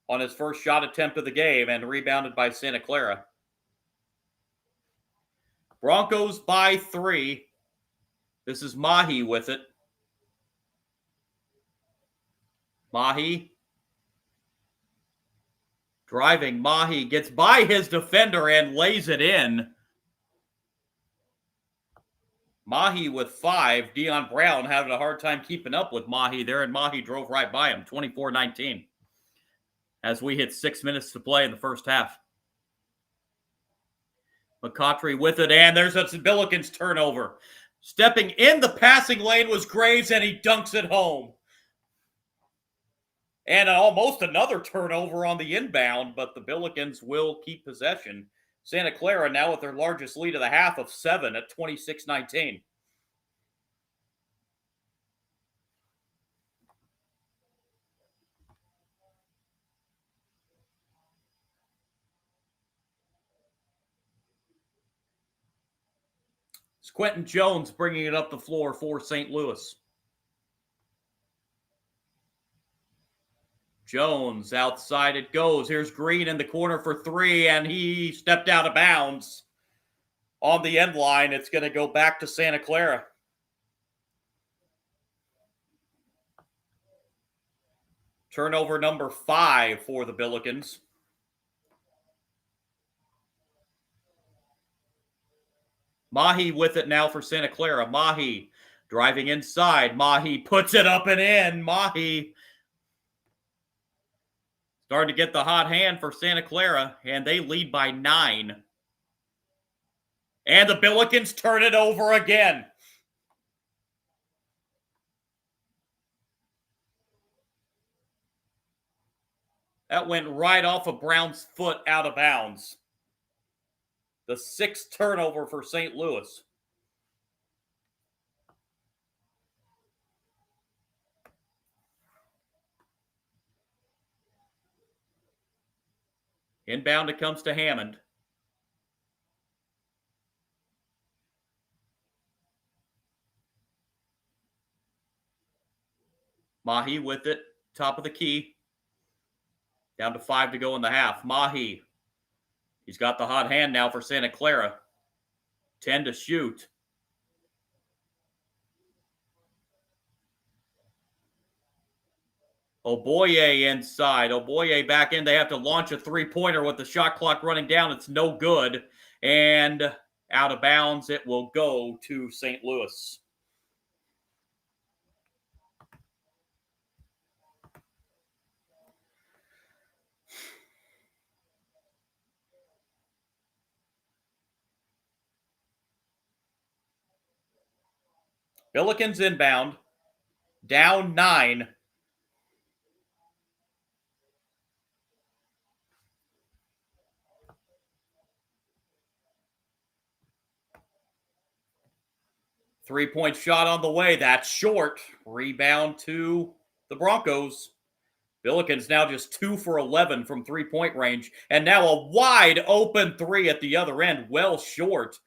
on his first shot attempt of the game and rebounded by Santa Clara. Broncos by 3. This is Mahi with it. Mahi. Driving, Mahi gets by his defender and lays it in. Mahi with 5. Dion Brown having a hard time keeping up with Mahi there, and Mahi drove right by him, 24-19. As we hit 6 minutes to play in the first half. McCautry with it, and there's a Billikens turnover. Stepping in the passing lane was Graves, and he dunks it home. And almost another turnover on the inbound, but the Billikens will keep possession. Santa Clara now with their largest lead of the half of 7 at 26-19. It's Quentin Jones bringing it up the floor for St. Louis. Jones, outside it goes. Here's Green in the corner for 3, and he stepped out of bounds on the end line. It's going to go back to Santa Clara. Turnover number 5 for the Billikens. Mahi with it now for Santa Clara. Mahi driving inside. Mahi puts it up and in. Mahi starting to get the hot hand for Santa Clara, and they lead by 9. And the Billikens turn it over again. That went right off of Brown's foot out of bounds. The 6th turnover for St. Louis. Inbound it comes to Hammond. Mahi with it, top of the key. Down to 5 to go in the half. Mahi. He's got the hot hand now for Santa Clara. 10 to shoot. Oboye inside. Oboye back in. They have to launch a three-pointer with the shot clock running down. It's no good. And out of bounds, it will go to St. Louis. Billikens inbound. Down 9. Three-point shot on the way. That's short. Rebound to the Broncos. Billikens now just 2 for 11 from three-point range. And now a wide open three at the other end. Well short.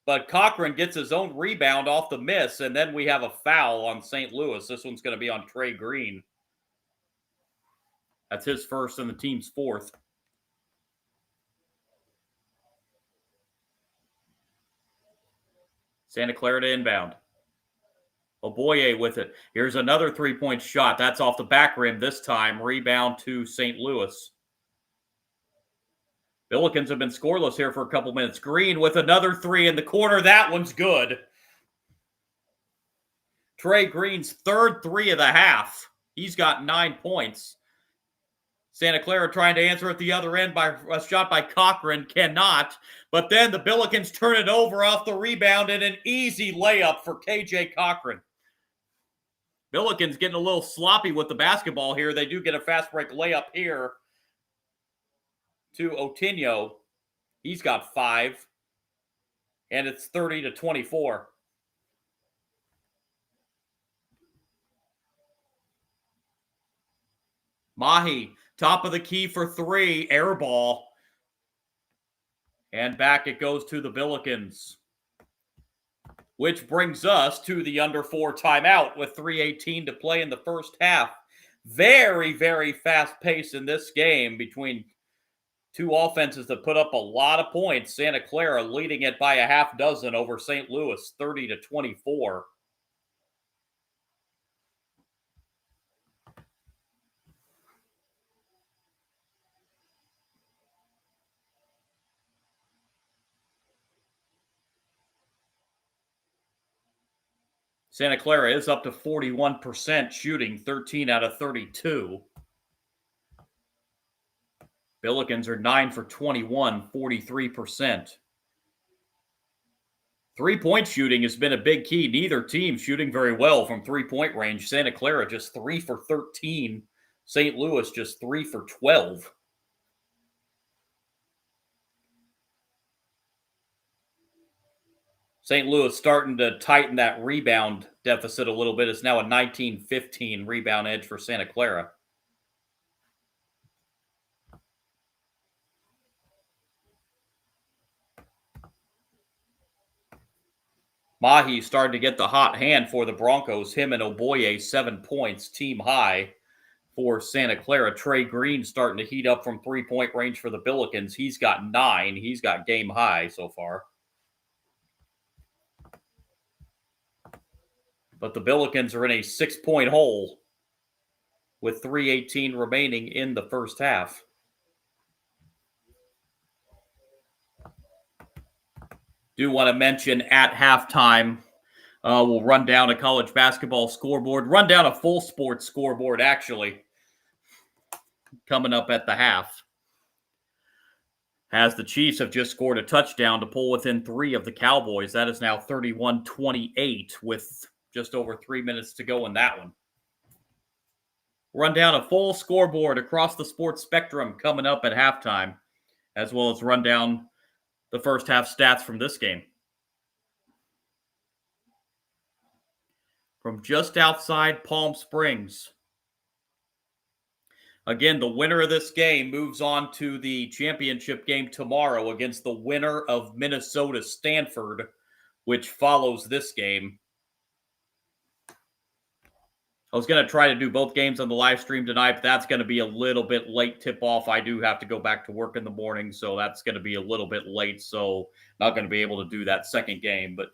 But Cochran gets his own rebound off the miss, and then we have a foul on St. Louis. This one's going to be on Trey Green. That's his first and the team's fourth. Santa Clara to inbound. Oboye with it. Here's another three-point shot. That's off the back rim this time. Rebound to St. Louis. Billikens have been scoreless here for a couple minutes. Green with another three in the corner. That one's good. Trey Green's third three of the half. He's got 9 points. Santa Clara trying to answer at the other end by a shot by Cochran. Cannot. But then the Billikens turn it over off the rebound and an easy layup for KJ Cochran. Billikens getting a little sloppy with the basketball here. They do get a fast break layup here to Otinho. He's got 5. And it's 30-24. Mahi, top of the key for 3. Air ball. And back it goes to the Billikens. Which brings us to the under 4 timeout with 3:18 to play in the first half. Very, very fast pace in this game between two offenses that put up a lot of points. Santa Clara leading it by a half dozen over St. Louis, 30-24. Santa Clara is up to 41% shooting, 13 out of 32. Billikens are 9 for 21, 43%. Three-point shooting has been a big key. Neither team shooting very well from three-point range. Santa Clara just 3 for 13. St. Louis just 3 for 12. St. Louis starting to tighten that rebound deficit a little bit. It's now a 19-15 rebound edge for Santa Clara. Mahi starting to get the hot hand for the Broncos. Him and Oboye, 7 points, team high for Santa Clara. Trey Green starting to heat up from three-point range for the Billikens. He's got 9. He's got game high so far. But the Billikens are in a 6-point hole with 3:18 remaining in the first half. Do want to mention at halftime, we'll run down a college basketball scoreboard, run down a full sports scoreboard, actually, coming up at the half. As the Chiefs have just scored a touchdown to pull within 3 of the Cowboys. That is now 31-28 with just over 3 minutes to go in that one. Run down a full scoreboard across the sports spectrum coming up at halftime, as well as run down the first half stats from this game. From just outside Palm Springs. Again, the winner of this game moves on to the championship game tomorrow against the winner of Minnesota-Stanford, which follows this game. I was going to try to do both games on the live stream tonight, but that's going to be a little bit late tip-off. I do have to go back to work in the morning, so that's going to be a little bit late, so not going to be able to do that second game. But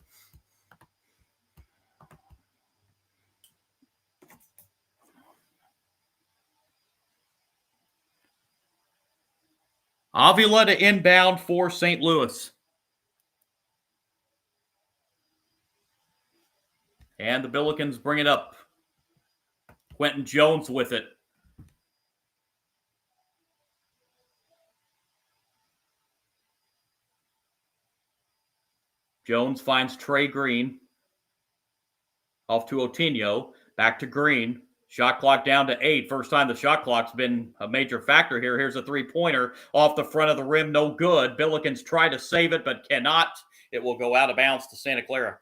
Avila to inbound for St. Louis. And the Billikens bring it up. Quentin Jones with it. Jones finds Trey Green. Off to Otinho. Back to Green. Shot clock down to 8. First time the shot clock's been a major factor here. Here's a three-pointer off the front of the rim. No good. Billikens try to save it, but cannot. It will go out of bounds to Santa Clara.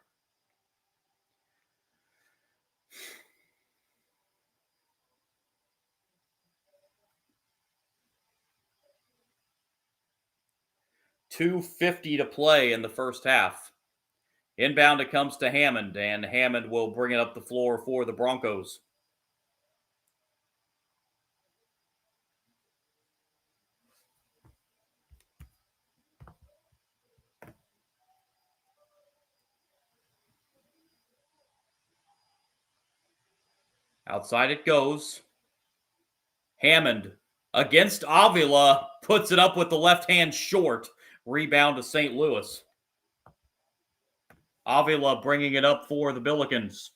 .250 to play in the first half. Inbound it comes to Hammond, and Hammond will bring it up the floor for the Broncos. Outside it goes. Hammond against Avila, puts it up with the left hand short. Rebound to St. Louis. Avila bringing it up for the Billikens.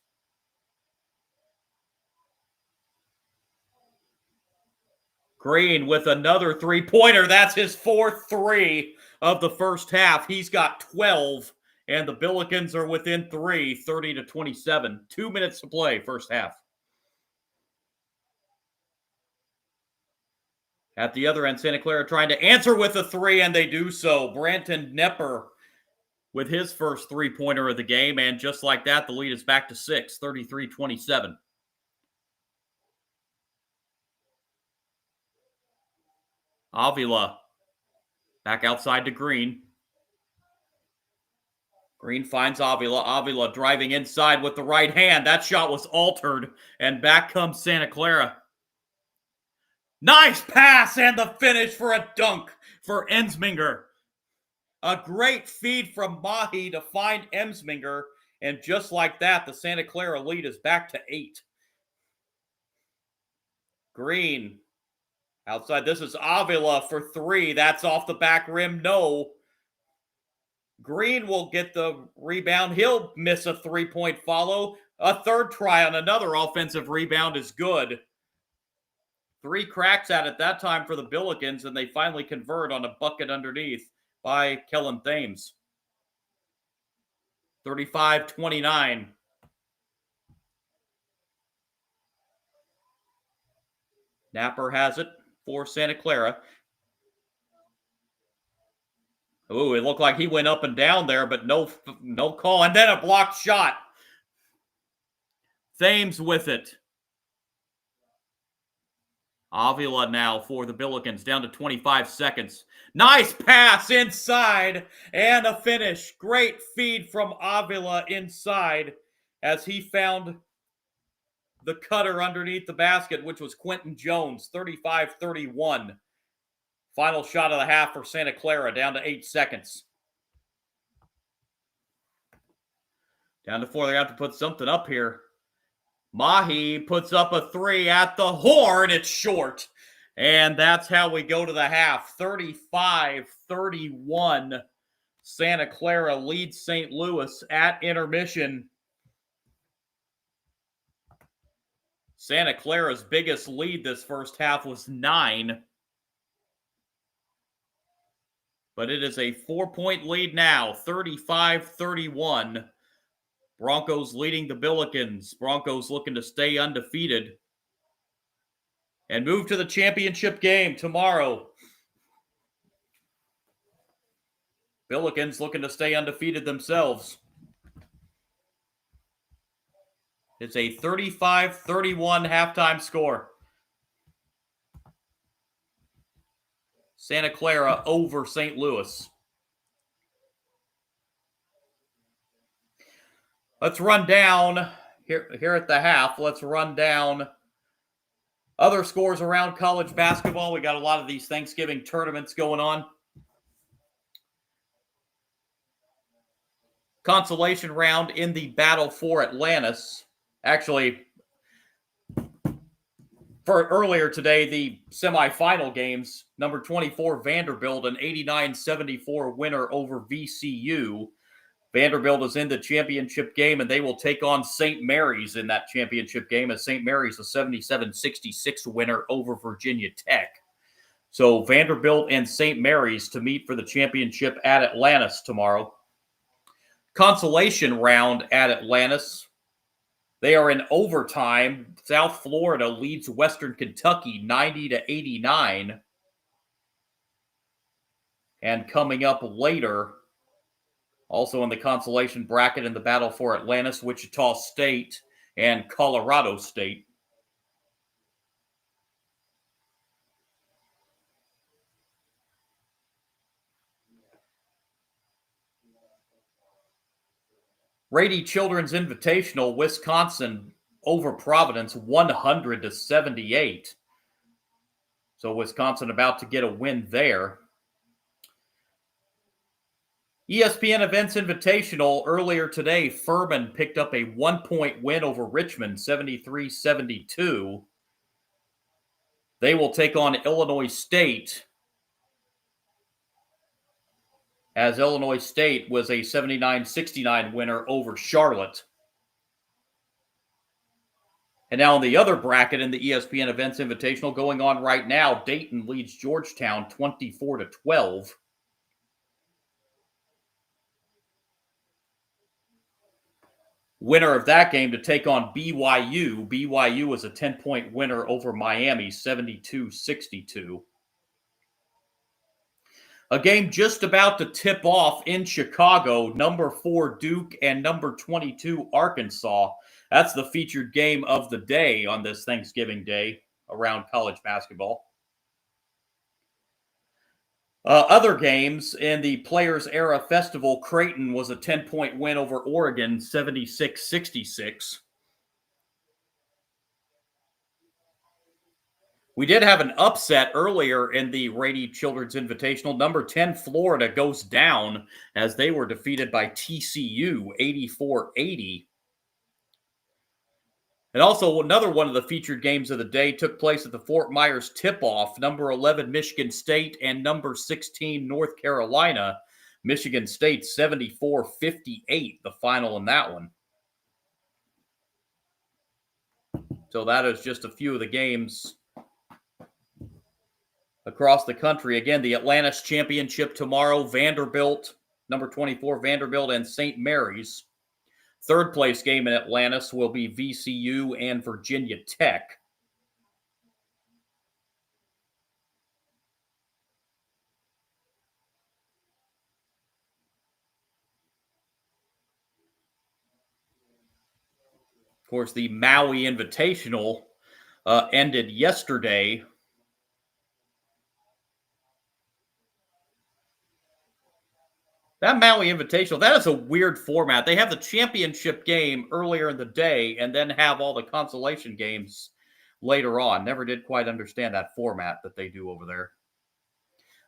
Green with another three-pointer. That's his fourth three of the first half. He's got 12, and the Billikens are within 3, 30-27. 2 minutes to play, first half. At the other end, Santa Clara trying to answer with a three, and they do so. Branton Knepper with his first three-pointer of the game, and just like that, the lead is back to 6, 33-27. Avila back outside to Green. Green finds Avila. Avila driving inside with the right hand. That shot was altered, and back comes Santa Clara. Nice pass and the finish for a dunk for Ensminger. A great feed from Mahi to find Ensminger, and just like that, the Santa Clara lead is back to 8. Green outside. This is Avila for 3. That's off the back rim. No. Green will get the rebound. He'll miss a three-point follow. A third try on another offensive rebound is good. 3 cracks at it that time for the Billikens, and they finally convert on a bucket underneath by Kellen Thames. 35-29. Napper has it for Santa Clara. Ooh, it looked like he went up and down there, but no call. And then a blocked shot. Thames with it. Avila now for the Billikens, down to 25 seconds. Nice pass inside and a finish. Great feed from Avila inside as he found the cutter underneath the basket, which was Quentin Jones, 35-31. Final shot of the half for Santa Clara, down to 8 seconds. Down to 4, they have to put something up here. Mahi puts up a 3 at the horn. It's short. And that's how we go to the half. 35-31. Santa Clara leads St. Louis at intermission. Santa Clara's biggest lead this first half was 9. But it is a 4-point lead now, 35-31. Broncos leading the Billikens. Broncos looking to stay undefeated and move to the championship game tomorrow. Billikens looking to stay undefeated themselves. It's a 35-31 halftime score. Santa Clara over St. Louis. Let's run down here at the half. Let's run down other scores around college basketball. We got a lot of these Thanksgiving tournaments going on. Consolation round in the battle for Atlantis. Actually, for earlier today, the semifinal games, number 24 Vanderbilt, an 89-74 winner over VCU. Vanderbilt is in the championship game, and they will take on St. Mary's in that championship game, as St. Mary's a 77-66 winner over Virginia Tech. So Vanderbilt and St. Mary's to meet for the championship at Atlantis tomorrow. Consolation round at Atlantis. They are in overtime. South Florida leads Western Kentucky 90-89. And coming up later, also in the consolation bracket in the battle for Atlantis, Wichita State and Colorado State. Rady Children's Invitational, Wisconsin over Providence 100-78. So Wisconsin about to get a win there. ESPN Events Invitational earlier today, Furman picked up a 1-point win over Richmond, 73-72. They will take on Illinois State, as Illinois State was a 79-69 winner over Charlotte. And now in the other bracket in the ESPN Events Invitational going on right now, Dayton leads Georgetown 24-12. Winner of that game to take on BYU. BYU was a 10-point winner over Miami, 72-62. A game just about to tip off in Chicago, number 4 Duke and number 22 Arkansas. That's the featured game of the day on this Thanksgiving Day around college basketball. Other games in the Players Era Festival, Creighton was a 10-point win over Oregon, 76-66. We did have an upset earlier in the Rady Children's Invitational. Number 10, Florida, goes down as they were defeated by TCU, 84-80. And also, another one of the featured games of the day took place at the Fort Myers tip-off. Number 11, Michigan State, and number 16, North Carolina. Michigan State, 74-58, the final in that one. So that is just a few of the games across the country. Again, the Atlantis Championship tomorrow. Vanderbilt, number 24, Vanderbilt and St. Mary's. Third place game in Atlantis will be VCU and Virginia Tech. Of course, the Maui Invitational ended yesterday. That Maui Invitational, that is a weird format. They have the championship game earlier in the day and then have all the consolation games later on. Never did quite understand that format that they do over there.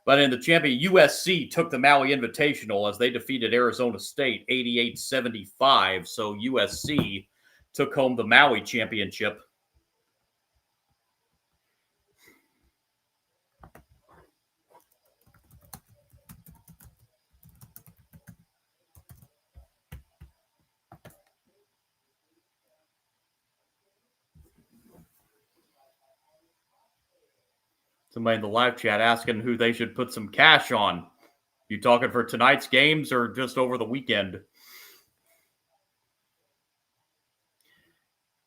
But in the champion, USC took the Maui Invitational as they defeated Arizona State 88-75. So USC took home the Maui championship. Somebody in the live chat asking who they should put some cash on. You talking for tonight's games or just over the weekend?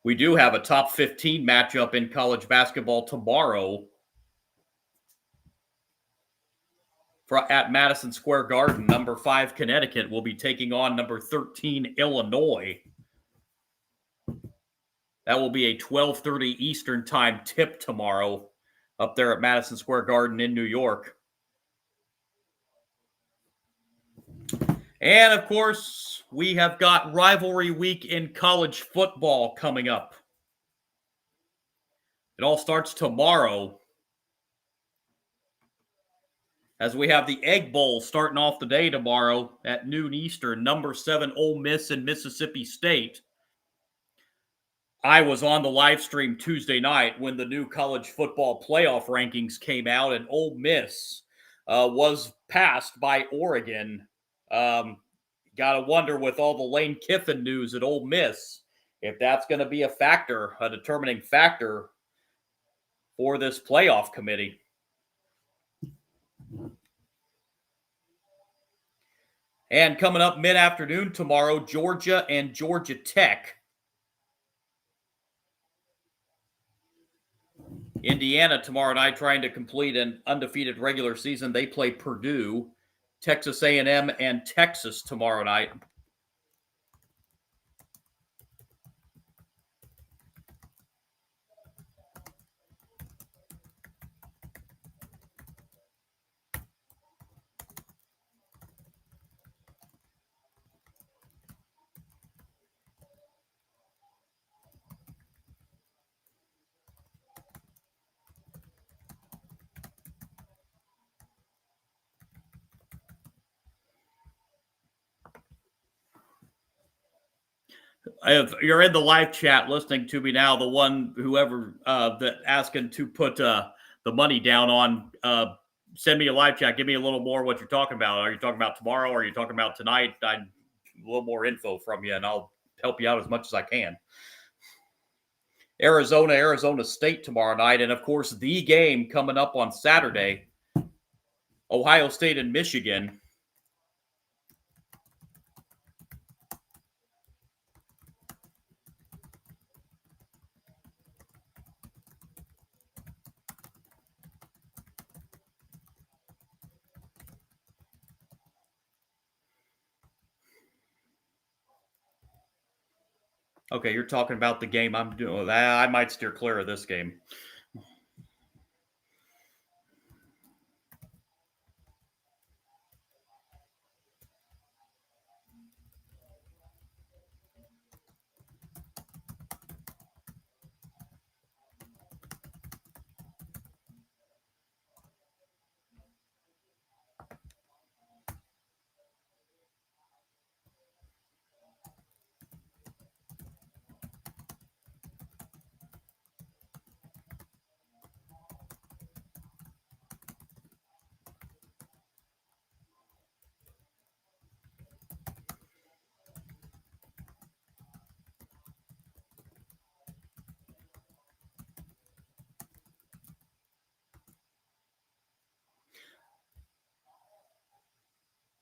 We do have a top 15 matchup in college basketball tomorrow at Madison Square Garden. Number 5 Connecticut will be taking on number 13 Illinois. That will be a 12:30 Eastern time tip tomorrow up there at Madison Square Garden in New York. And, of course, we have got rivalry week in college football coming up. It all starts tomorrow as we have the Egg Bowl starting off the day tomorrow at noon Eastern. Number 7 Ole Miss and Mississippi State. I was on the live stream Tuesday night when the new college football playoff rankings came out, and Ole Miss was passed by Oregon. Got to wonder with all the Lane Kiffin news at Ole Miss if that's going to be a factor, a determining factor for this playoff committee. And coming up mid-afternoon tomorrow, Georgia and Georgia Tech. Indiana tomorrow night trying to complete an undefeated regular season. They play Purdue, Texas A&M, and Texas tomorrow night. If you're in the live chat listening to me now, the one whoever that asking to put the money down on, send me a live chat. Give me a little more what you're talking about. Are you talking about tomorrow? Or are you talking about tonight? I a little more info from you, and I'll help you out as much as I can. Arizona State tomorrow night, and of course the game coming up on Saturday, Ohio State and Michigan. Okay, you're talking about the game I'm doing. I might steer clear of this game.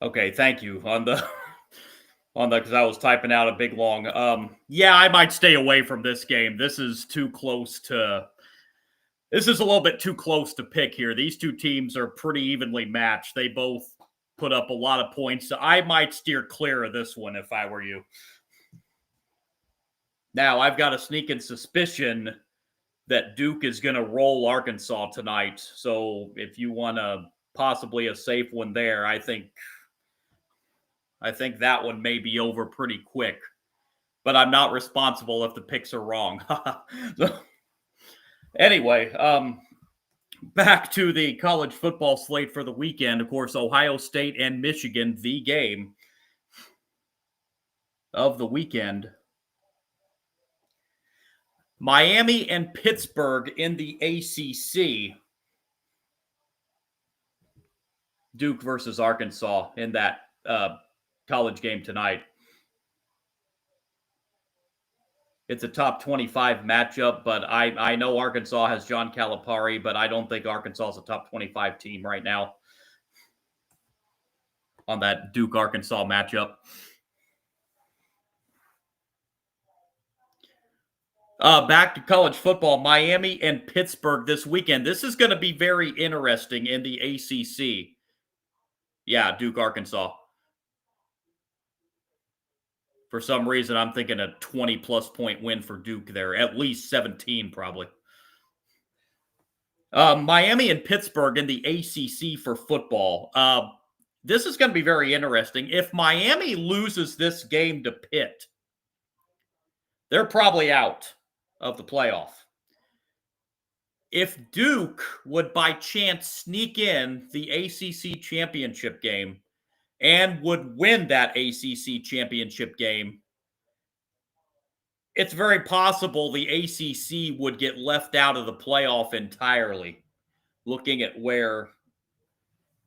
Okay, thank you on the because I was typing out a big long. Yeah, I might stay away from this game. This is too close to. This is a little bit too close to pick here. These two teams are pretty evenly matched. They both put up a lot of points. So I might steer clear of this one if I were you. Now, I've got a sneaking suspicion that Duke is going to roll Arkansas tonight. So if you want possibly a safe one there, I think that one may be over pretty quick. But I'm not responsible if the picks are wrong. So, anyway, back to the college football slate for the weekend. Of course, Ohio State and Michigan, the game of the weekend. Miami and Pittsburgh in the ACC. Duke versus Arkansas in that college game tonight. It's a top 25 matchup, but I know Arkansas has John Calipari, but I don't think Arkansas is a top 25 team right now on that Duke-Arkansas matchup. Back to college football, Miami and Pittsburgh this weekend. This is going to be very interesting in the ACC. Yeah, Duke-Arkansas. For some reason, I'm thinking a 20-plus point win for Duke there. At least 17, probably. Miami and Pittsburgh in the ACC for football. This is going to be very interesting. If Miami loses this game to Pitt, they're probably out of the playoff. If Duke would by chance sneak in the ACC championship game and would win that ACC championship game, it's very possible the ACC would get left out of the playoff entirely, looking at where,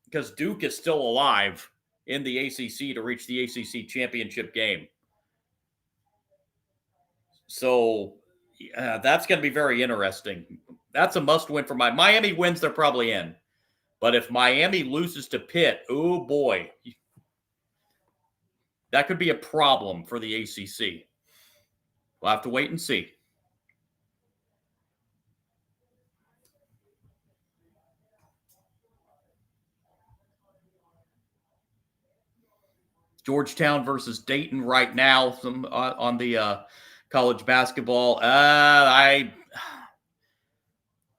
because Duke is still alive in the ACC to reach the ACC championship game. So that's going to be very interesting. That's a must win for Miami wins, they're probably in. But if Miami loses to Pitt, oh boy, that could be a problem for the ACC. We'll have to wait and see. Georgetown versus Dayton right now. Some on the college basketball.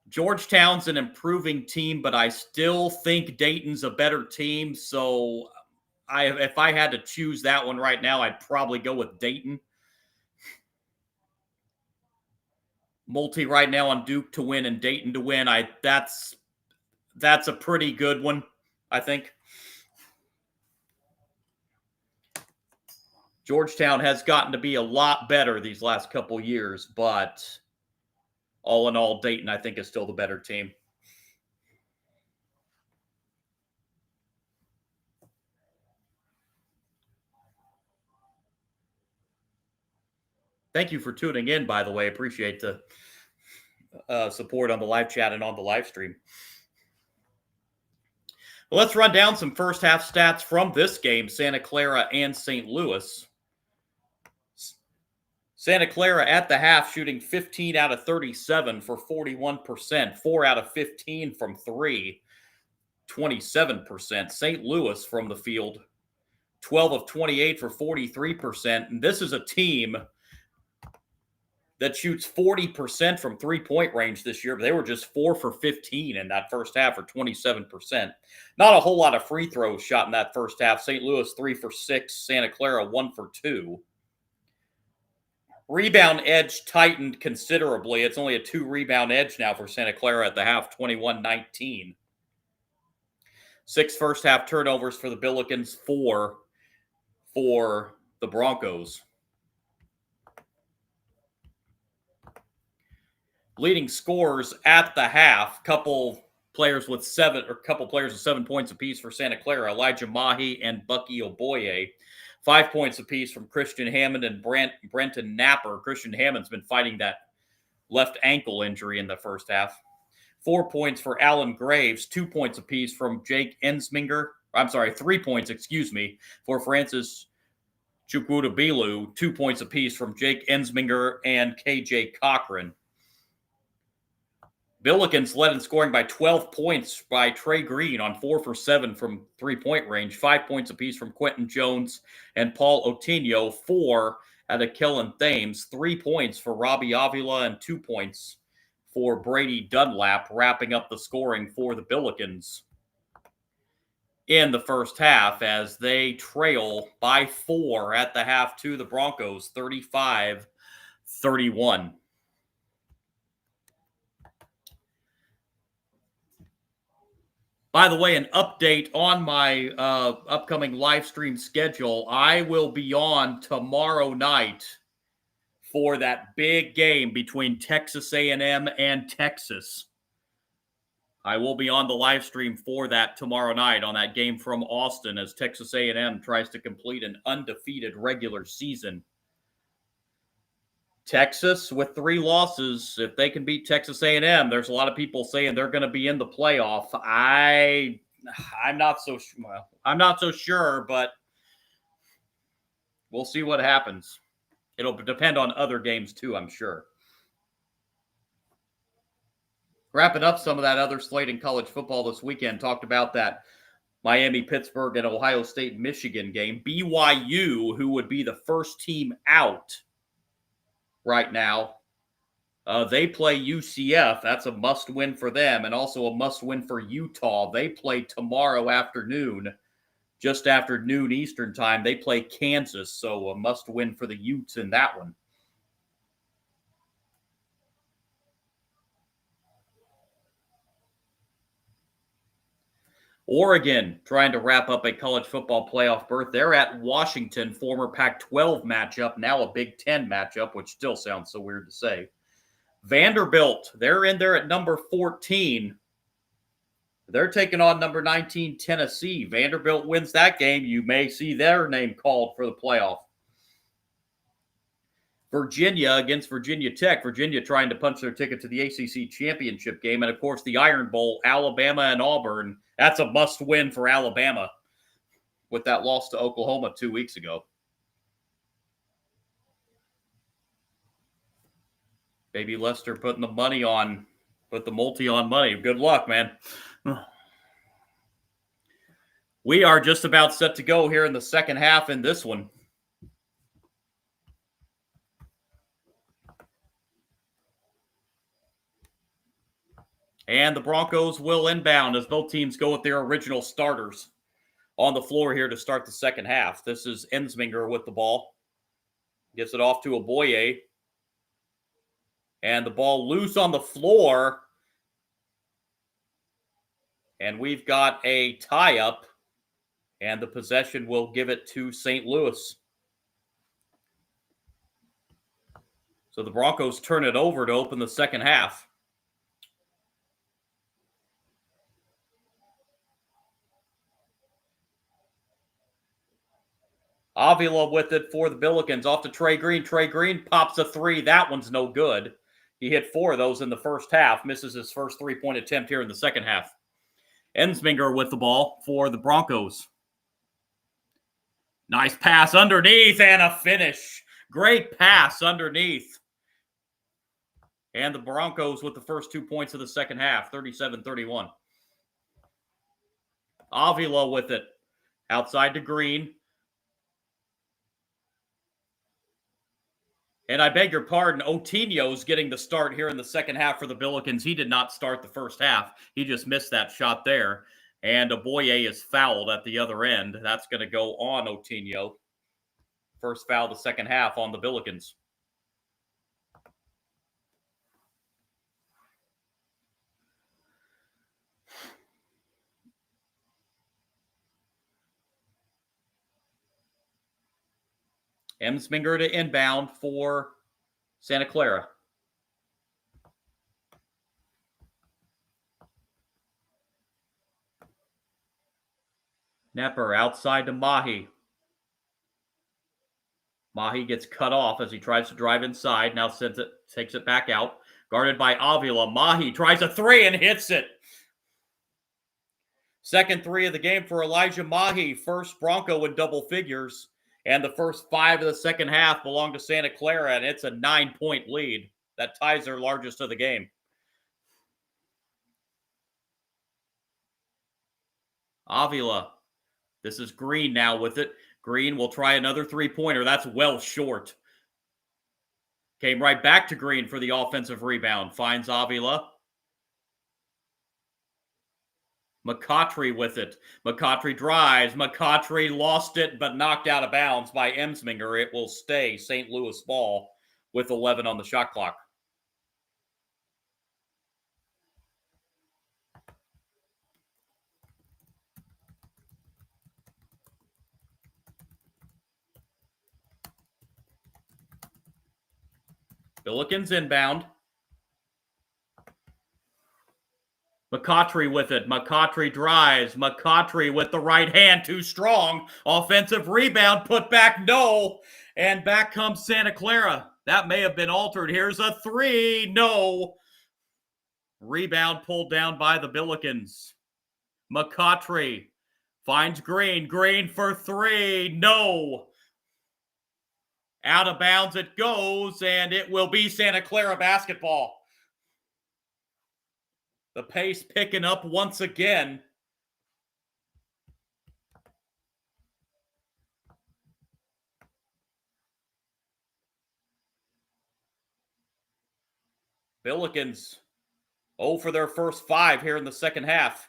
Georgetown's an improving team, but I still think Dayton's a better team. So if I had to choose that one right now, I'd probably go with Dayton. Multi right now on Duke to win and Dayton to win. That's a pretty good one, I think. Georgetown has gotten to be a lot better these last couple years, but all in all, Dayton, I think, is still the better team. Thank you for tuning in, by the way. Appreciate the support on the live chat and on the live stream. Well, let's run down some first half stats from this game, Santa Clara and St. Louis. Santa Clara at the half shooting 15 out of 37 for 41%, 4 out of 15 from 3, 27%. St. Louis from the field, 12 of 28 for 43%. And this is a team that shoots 40% from three-point range this year, but they were just 4 for 15 in that first half for 27%. Not a whole lot of free throws shot in that first half. St. Louis 3 for 6, Santa Clara 1 for 2. Rebound edge tightened considerably. It's only a 2-rebound edge now for Santa Clara at the half, 21-19. 6 first half turnovers for the Billikens, 4 for the Broncos. Leading scorers at the half, couple players with 7 points apiece for Santa Clara, Elijah Mahi and Bucky Oboye. 5 points apiece from Christian Hammond and Brenton Napper. Christian Hammond's been fighting that left ankle injury in the first half. 4 points for Alan Graves, 2 points apiece from Jake Ensminger. 3 points, for Francis Chukwudobilu. 2 points apiece from Jake Ensminger and KJ Cochran. Billikens led in scoring by 12 points by Trey Green on 4 for 7 from three-point range. 5 points apiece from Quentin Jones and Paul Otinho. 4 out of Kellen Thames. 3 points for Robbie Avila and 2 points for Brady Dunlap, wrapping up the scoring for the Billikens in the first half as they trail by 4 at the half to the Broncos, 35-31. By the way, an update on my upcoming live stream schedule. I will be on tomorrow night for that big game between Texas A&M and Texas. I will be on the live stream for that tomorrow night on that game from Austin as Texas A&M tries to complete an undefeated regular season. Texas with 3 losses, if they can beat Texas A&M, there's a lot of people saying they're going to be in the playoff. I'm not so sure, but we'll see what happens. It'll depend on other games too, I'm sure. Wrapping up some of that other slate in college football this weekend, talked about that Miami, Pittsburgh, and Ohio State, Michigan game. BYU, who would be the first team out right now, they play UCF. That's a must-win for them, and also a must-win for Utah. They play tomorrow afternoon, just after noon Eastern time. They play Kansas, so a must-win for the Utes in that one. Oregon trying to wrap up a college football playoff berth. They're at Washington, former Pac-12 matchup, now a Big Ten matchup, which still sounds so weird to say. Vanderbilt, they're in there at number 14. They're taking on number 19, Tennessee. Vanderbilt wins that game. You may see their name called for the playoff. Virginia against Virginia Tech. Virginia trying to punch their ticket to the ACC championship game. And, of course, the Iron Bowl, Alabama and Auburn. That's a must-win for Alabama with that loss to Oklahoma 2 weeks ago. Baby Lester put the multi on money. Good luck, man. We are just about set to go here in the second half in this one. And the Broncos will inbound as both teams go with their original starters on the floor here to start the second half. This is Ensminger with the ball. Gets it off to Oboye. And the ball loose on the floor. And we've got a tie-up. And the possession will give it to St. Louis. So the Broncos turn it over to open the second half. Avila with it for the Billikens. Off to Trey Green. Trey Green pops a three. That one's no good. He hit 4 of those in the first half. Misses his first three-point attempt here in the second half. Ensminger with the ball for the Broncos. Nice pass underneath and a finish. Great pass underneath. And the Broncos with the first 2 points of the second half, 37-31. Avila with it. Outside to Green. And I beg your pardon, Otinho's getting the start here in the second half for the Billikens. He did not start the first half. He just missed that shot there. And Oboye is fouled at the other end. That's going to go on Otinho. First foul the second half on the Billikens. Ensminger to inbound for Santa Clara. Nepper outside to Mahi. Mahi gets cut off as he tries to drive inside. Now takes it back out. Guarded by Avila. Mahi tries a three and hits it. Second three of the game for Elijah Mahi. First Bronco in double figures. And the first 5 of the second half belong to Santa Clara, and it's a 9-point lead. That ties their largest of the game. Avila. This is Green now with it. Green will try another three-pointer. That's well short. Came right back to Green for the offensive rebound. Finds Avila. McCautry with it. McCautry drives. McCautry lost it, but knocked out of bounds by Ensminger. It will stay St. Louis ball with 11 on the shot clock. Billikens inbound. McCautry with it. McCautry drives. McCautry with the right hand. Too strong. Offensive rebound. Put back. No. And back comes Santa Clara. That may have been altered. Here's a three. No. Rebound pulled down by the Billikens. McCautry finds Green. Green for three. No. Out of bounds it goes, and it will be Santa Clara basketball. The pace picking up once again. Billikens 0 for their first 5 here in the second half.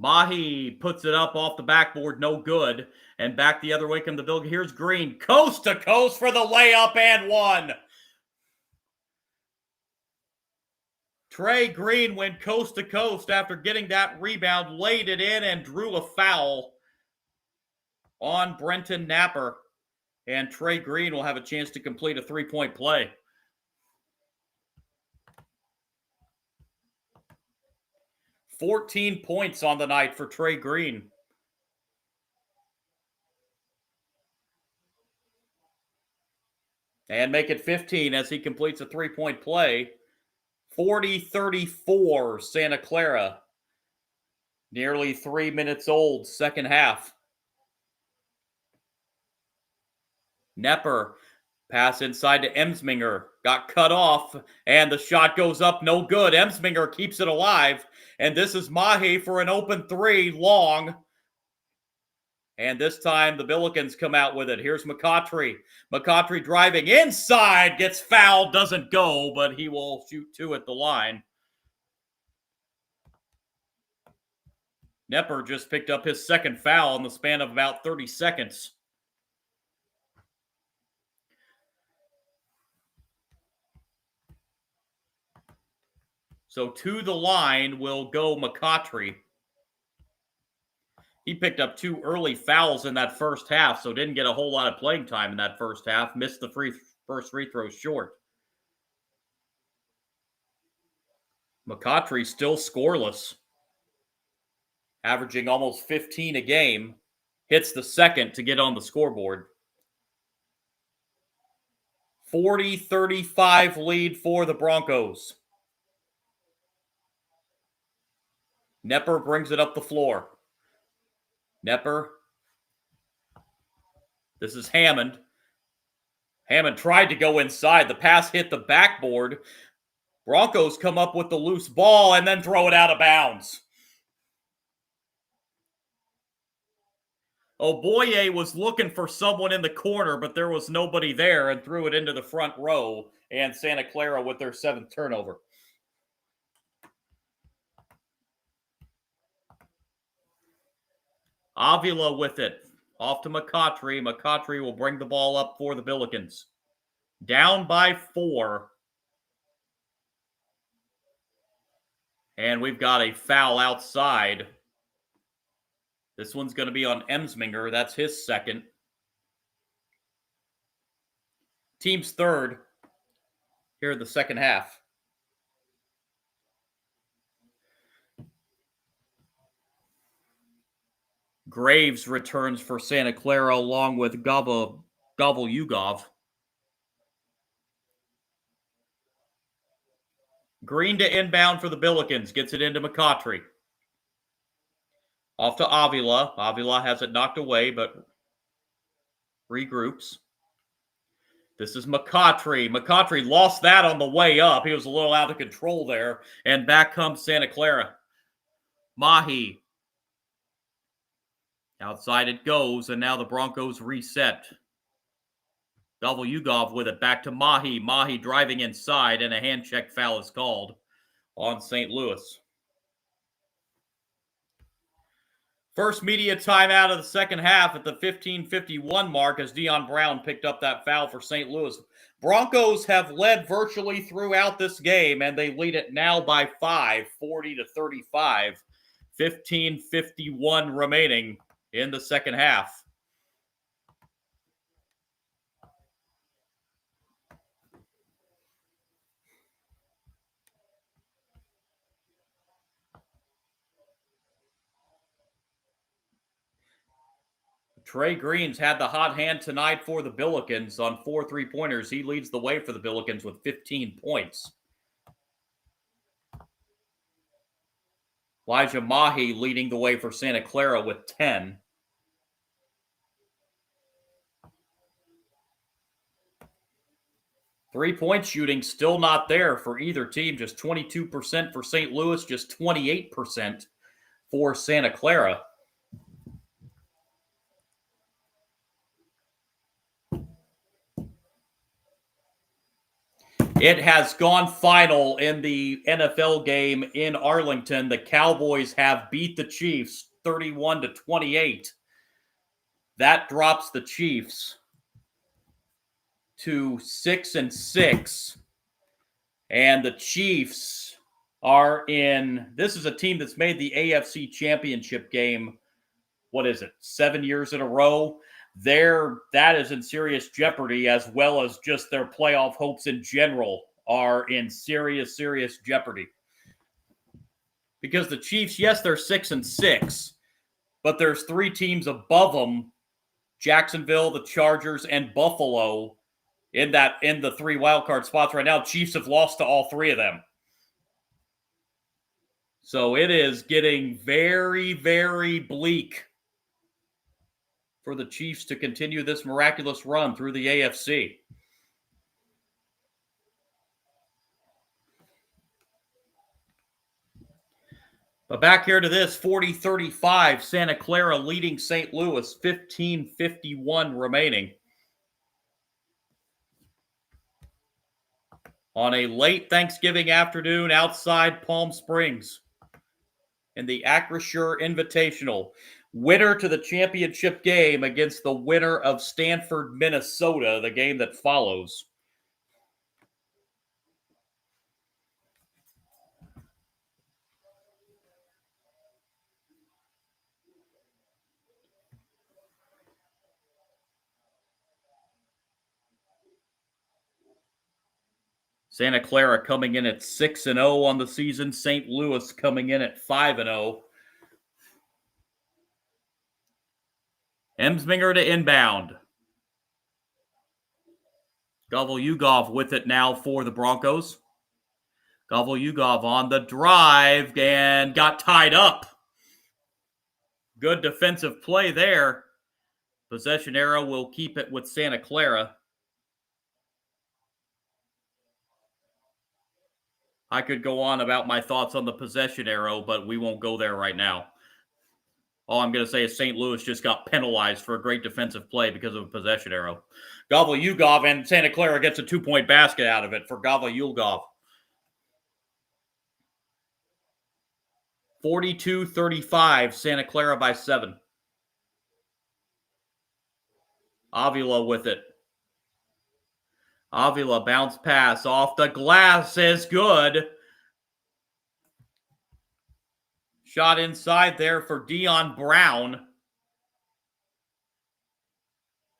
Mahi puts it up off the backboard, no good. And back the other way come the Billikens. Here's Green, coast to coast for the layup and one. Trey Green went coast to coast after getting that rebound, laid it in, and drew a foul on Brenton Napper. And Trey Green will have a chance to complete a three-point play. $14 points on the night for Trey Green. And make it 15 as he completes a three-point play. 40-34, Santa Clara. Nearly 3 minutes old, second half. Nepper Pass inside to Emsminger. Got cut off, and the shot goes up. No good. Emsminger keeps it alive. And this is Mahi for an open three, long. And this time the Billikens come out with it. Here's McCautry. McCautry driving inside. Gets fouled. Doesn't go, but he will shoot two at the line. Nepper just picked up his second foul in the span of about 30 seconds. So to the line will go McCautry. He picked up two early fouls in that first half, so didn't get a whole lot of playing time in that first half. Missed the first free throw short. McCautry still scoreless, averaging almost 15 a game. Hits the second to get on the scoreboard. 40-35 lead for the Broncos. Nepper brings it up the floor. Nepper. This is Hammond. Hammond tried to go inside. The pass hit the backboard. Broncos come up with the loose ball and then throw it out of bounds. Oboye was looking for someone in the corner, but there was nobody there and threw it into the front row. And Santa Clara with their 7th turnover. Avila with it. Off to McCautry. McCautry will bring the ball up for the Billikens. Down by 4. And we've got a foul outside. This one's going to be on Emsminger. That's his second. Team's third here in the second half. Graves returns for Santa Clara along with Gavelyugov. Green to inbound for the Billikens. Gets it into McCautry. Off to Avila. Avila has it knocked away, but regroups. This is McCautry. McCautry lost that on the way up. He was a little out of control there. And back comes Santa Clara. Mahi. Outside it goes, and now the Broncos reset. Gavelyugov with it back to Mahi. Mahi driving inside, and a hand check foul is called on St. Louis. First media timeout of the second half at the 15:51 mark as Dion Brown picked up that foul for St. Louis. Broncos have led virtually throughout this game, and they lead it now by 5, 40-35. 15:51 remaining in the second half. Trey Green's had the hot hand tonight for the Billikens on 4 3-pointers. He leads the way for the Billikens with 15 points. Elijah Mahi leading the way for Santa Clara with 10. Three-point shooting still not there for either team. Just 22% for St. Louis, just 28% for Santa Clara. It has gone final in the NFL game in Arlington. The Cowboys have beat the Chiefs 31-28. That drops the Chiefs to 6-6. And the Chiefs are in, this is a team that's made the AFC Championship game, 7 years in a row? That is in serious jeopardy, as well as just their playoff hopes in general are in serious jeopardy. Because the Chiefs, yes, they're 6-6, but there's 3 teams above them, Jacksonville, the Chargers, and Buffalo, in the 3 wildcard spots right now. Chiefs have lost to all 3 of them. So it is getting very, very bleak for the Chiefs to continue this miraculous run through the AFC. But back here to this, 40-35, Santa Clara leading St. Louis, 15:51 remaining. On a late Thanksgiving afternoon outside Palm Springs in the Acrisure Invitational. Winner to the championship game against the winner of Stanford, Minnesota, the game that follows. Santa Clara coming in at 6-0 on the season. St. Louis coming in at 5-0. Emsminger to inbound. Govel-Ugov with it now for the Broncos. Govel-Ugov on the drive and got tied up. Good defensive play there. Possession arrow will keep it with Santa Clara. I could go on about my thoughts on the possession arrow, but we won't go there right now. All I'm going to say is St. Louis just got penalized for a great defensive play because of a possession arrow. Govel-Ugov, and Santa Clara gets a 2-point basket out of it for Govel-Ugov. 42-35, Santa Clara by 7. Avila with it. Avila bounce pass off the glass is good. Shot inside there for Dion Brown.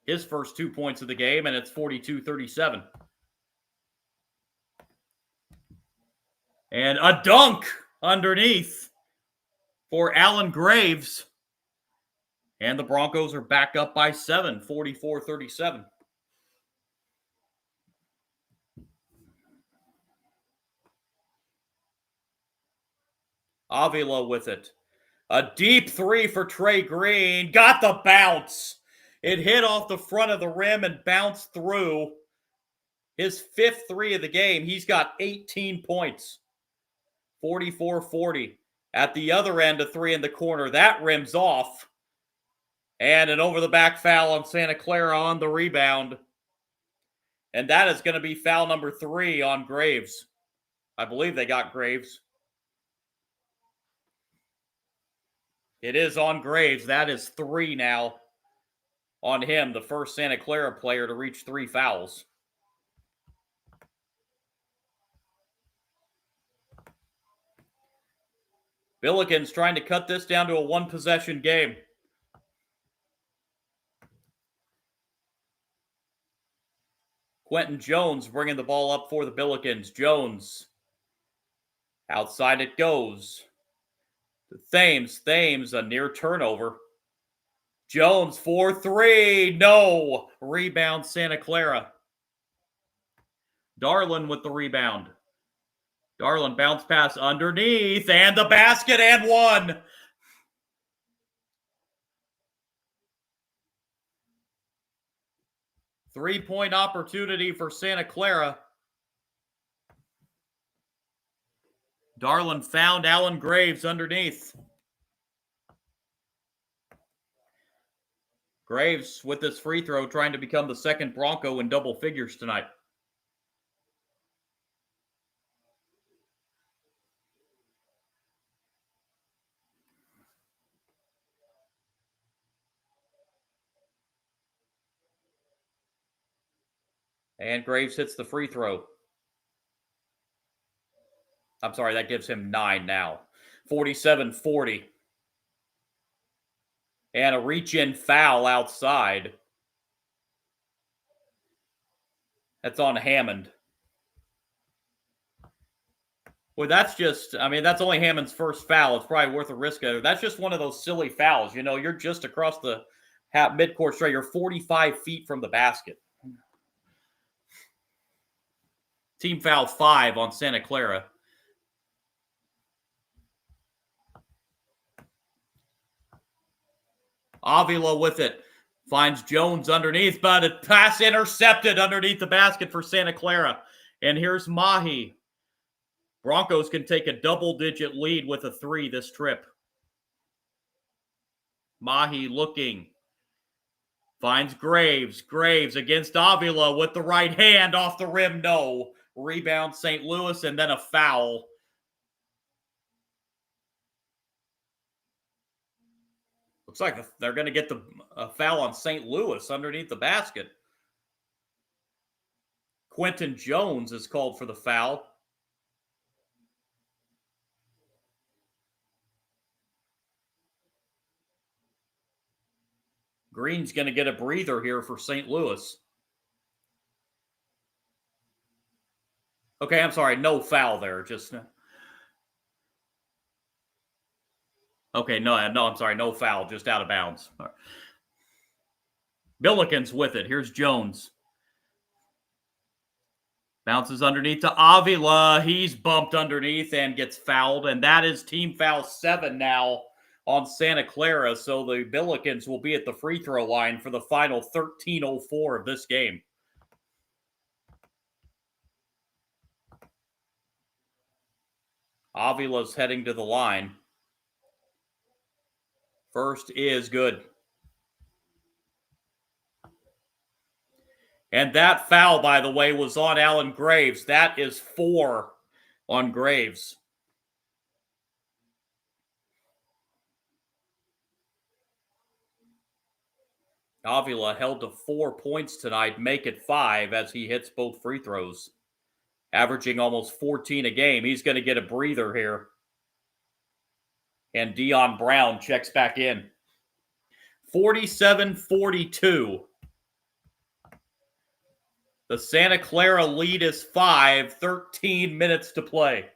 His first 2 points of the game, and it's 42-37. And a dunk underneath for Alan Graves. And the Broncos are back up by 7, 44-37. Avila with it. A deep three for Trey Green. Got the bounce. It hit off the front of the rim and bounced through. His 5th three of the game. He's got 18 points. 44-40. At the other end, a three in the corner. That rims off. And an over-the-back foul on Santa Clara on the rebound. And that is going to be foul number 3 on Graves. I believe they got Graves. It is on Graves. That is 3 now on him, the first Santa Clara player to reach 3 fouls. Billikens trying to cut this down to a 1-possession game. Quentin Jones bringing the ball up for the Billikens. Jones. Outside it goes. To Thames. Thames, a near turnover. Jones for 3. No. Rebound Santa Clara. Darlin with the rebound. Darlin bounce pass underneath. And the basket and 1. Three-point opportunity for Santa Clara. Darlin found Alan Graves underneath. Graves with this free throw trying to become the second Bronco in double figures tonight. And Graves hits the free throw. I'm sorry, that gives him 9 now. 47-40. And a reach-in foul outside. That's on Hammond. Well, that's just, that's only Hammond's first foul. It's probably worth a risk. That's just one of those silly fouls. You know, you're just across the midcourt straight. You're 45 feet from the basket. Team foul 5 on Santa Clara. Avila with it. Finds Jones underneath, but a pass intercepted underneath the basket for Santa Clara. And here's Mahi. Broncos can take a double-digit lead with a 3 this trip. Mahi looking. Finds Graves. Graves against Avila with the right hand off the rim. No. Rebound St. Louis and then a foul. Looks like they're going to get the foul on St. Louis underneath the basket. Quentin Jones is called for the foul. Green's going to get a breather here for St. Louis. Okay, I'm sorry. No foul there. Just... Okay, no, I'm sorry. No foul. Just out of bounds. Right. Billikens with it. Here's Jones. Bounces underneath to Avila. He's bumped underneath and gets fouled. And that is team foul 7 now on Santa Clara. So the Billikens will be at the free throw line for the final 13:04 of this game. Avila's heading to the line. First is good. And that foul, by the way, was on Alan Graves. That is 4 on Graves. Avila held to 4 points tonight, make it 5 as he hits both free throws. Averaging almost 14 a game. He's going to get a breather here. And Dion Brown checks back in. 47-42. The Santa Clara lead is 5, 13 minutes to play.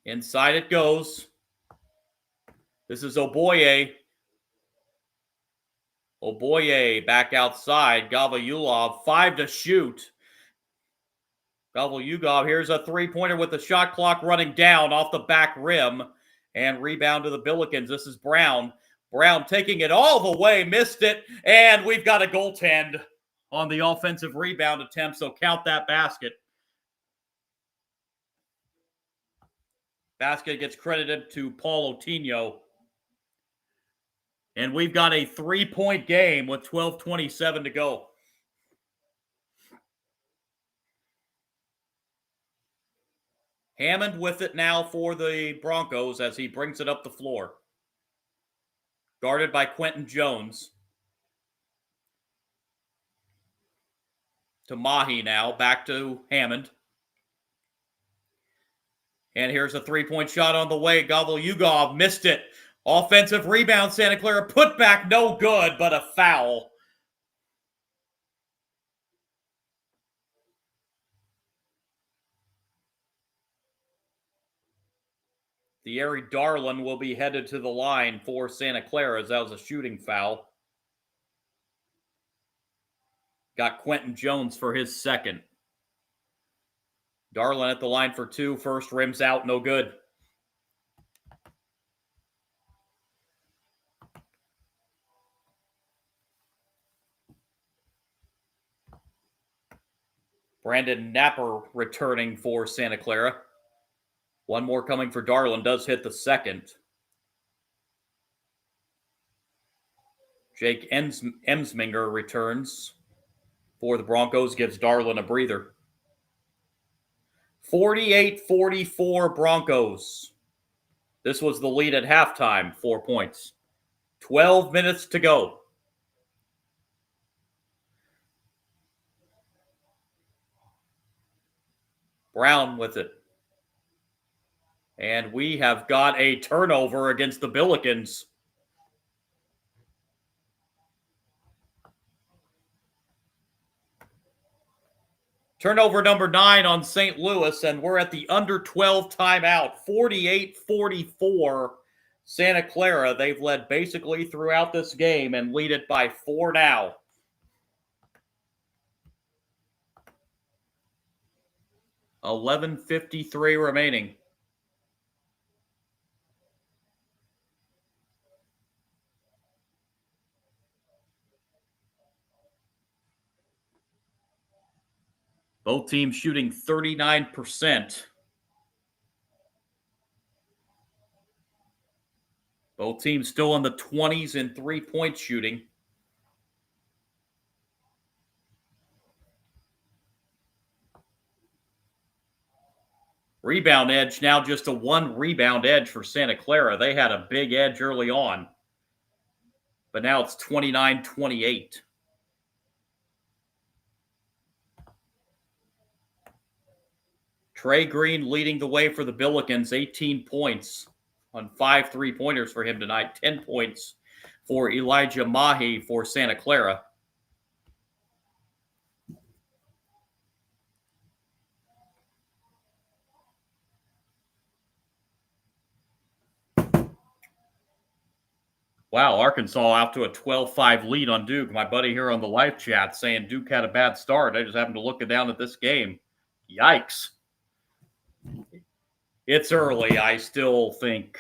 Inside it goes. This is Oboye. Oboye back outside. Gavrielov, 5 to shoot. Gavrielov, here's a three-pointer with the shot clock running down off the back rim. And rebound to the Billikens. This is Brown. Brown taking it all the way, missed it. And we've got a goaltend on the offensive rebound attempt, so count that basket. Basket gets credited to Paul Otinho. And we've got a 3-point game with 12:27 to go. Hammond with it now for the Broncos as he brings it up the floor. Guarded by Quentin Jones. To Mahi now, back to Hammond. And here's a three-point shot on the way. Gavrielov missed it. Offensive rebound, Santa Clara. Put back, no good, but a foul. Thierry Darlin will be headed to the line for Santa Clara as that was a shooting foul. Got Quentin Jones for his second. Darlin at the line for 2. First rims out, no good. Brandon Napper returning for Santa Clara. One more coming for Darlin. Does hit the second. Jake Emsminger returns for the Broncos. Gives Darlin a breather. 48-44 Broncos. This was the lead at halftime. 4 points. 12 minutes to go. Brown with it. And we have got a turnover against the Billikens. Turnover number 9 on St. Louis, and we're at the under 12 timeout. 48-44 Santa Clara. They've led basically throughout this game and lead it by 4 now. $11:53 remaining. Both teams shooting 39%. Both teams still in the 20s in three-point shooting. Rebound edge now just a one rebound edge for Santa Clara. They had a big edge early on, but now it's 29-28. Trey Green leading the way for the Billikens, 18 points on 5 3-pointers for him tonight, 10 points for Elijah Mahi for Santa Clara. Wow, Arkansas out to a 12-5 lead on Duke. My buddy here on the live chat saying Duke had a bad start. I just happened to look down at this game. Yikes. It's early. I still think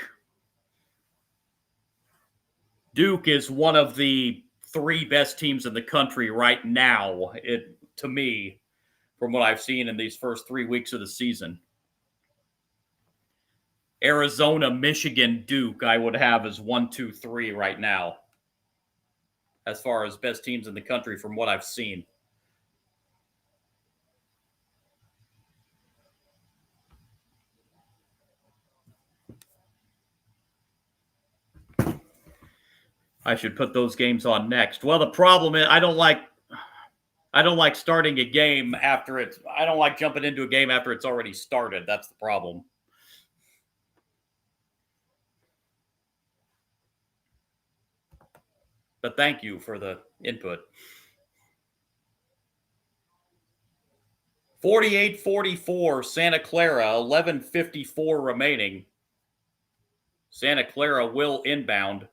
Duke is one of the 3 best teams in the country right now, to me, from what I've seen in these first 3 weeks of the season. Arizona, Michigan, Duke, I would have as 1, 2, 3 right now, as far as best teams in the country from what I've seen. I should put those games on next. Well, the problem is I don't like starting a game after it's. I don't like jumping into a game after it's already started. That's the problem. But thank you for the input. 48-44, Santa Clara, 11:54 remaining. Santa Clara will inbound.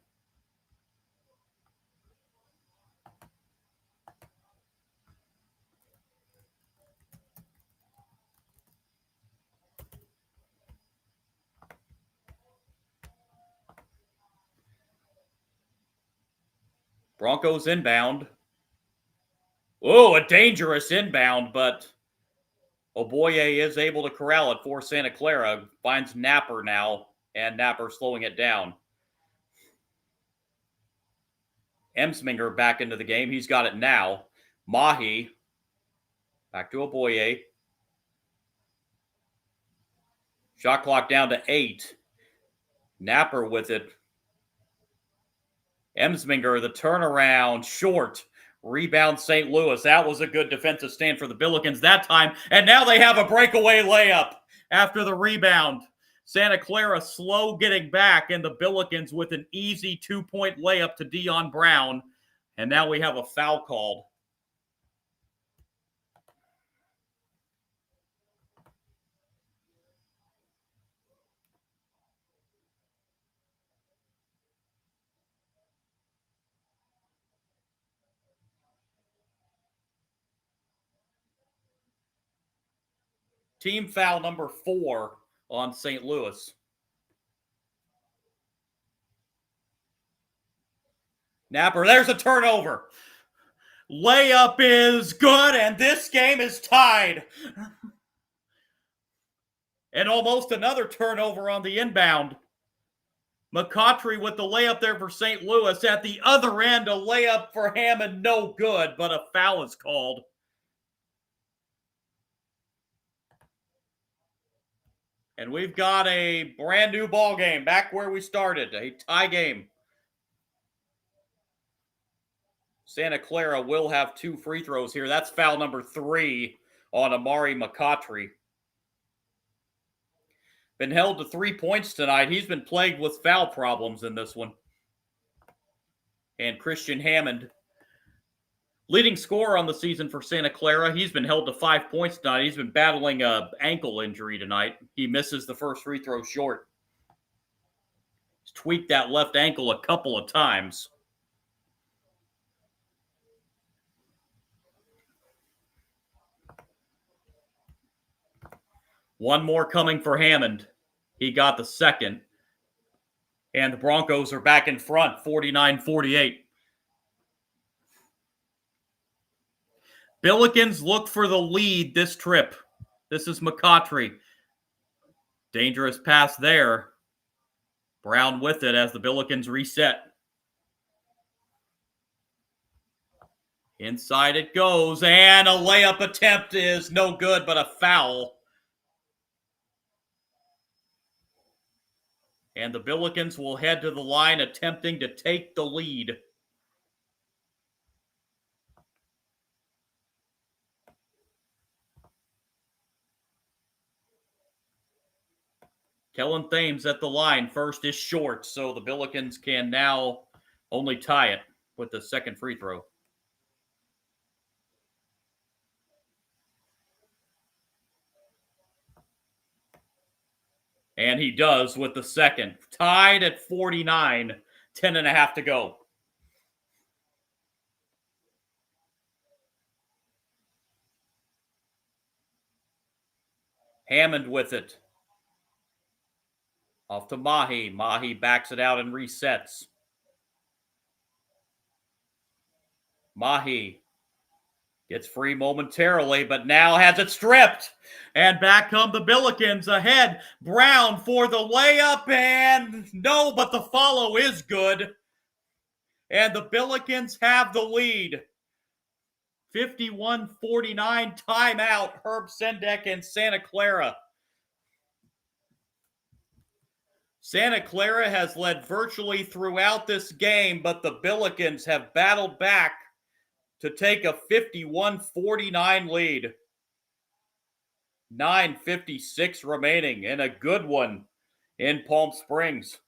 Broncos inbound. Oh, a dangerous inbound, but Oboye is able to corral it for Santa Clara. Finds Napper now, and Napper slowing it down. Emsminger back into the game. He's got it now. Mahi. Back to Oboye. Shot clock down to 8. Napper with it. Emsminger, the turnaround, short. Rebound St. Louis. That was a good defensive stand for the Billikens that time. And now they have a breakaway layup after the rebound. Santa Clara slow getting back, and the Billikens with an easy 2-point layup to Dion Brown. And now we have a foul called. Team foul number 4 on St. Louis. Napper, there's a turnover. Layup is good, and this game is tied. And almost another turnover on the inbound. McCautry with the layup there for St. Louis. At the other end, a layup for Hammond, no good, but a foul is called. And we've got a brand new ball game back where we started, a tie game. Santa Clara will have 2 free throws here. That's foul number 3 on Amari McCautry. Been held to 3 points tonight. He's been plagued with foul problems in this one. And Christian Hammond, leading scorer on the season for Santa Clara. He's been held to 5 points tonight. He's been battling an ankle injury tonight. He misses the first free throw short. He's tweaked that left ankle a couple of times. One more coming for Hammond. He got the second. And the Broncos are back in front, 49-48. Billikens look for the lead this trip. This is McCautry. Dangerous pass there. Brown with it as the Billikens reset. Inside it goes, and a layup attempt is no good, but a foul. And the Billikens will head to the line attempting to take the lead. Kellen Thames at the line. First is short, so the Billikens can now only tie it with the second free throw. And he does with the second. Tied at 49, 10.5 to go. Hammond with it. Off to Mahi. Mahi backs it out and resets. Mahi gets free momentarily, but now has it stripped. And back come the Billikens ahead. Brown for the layup, and no, but the follow is good. And the Billikens have the lead. 51-49 timeout. Herb Sendek and Santa Clara. Santa Clara has led virtually throughout this game, but the Billikens have battled back to take a 51-49 lead. 9:56 remaining, and a good one in Palm Springs.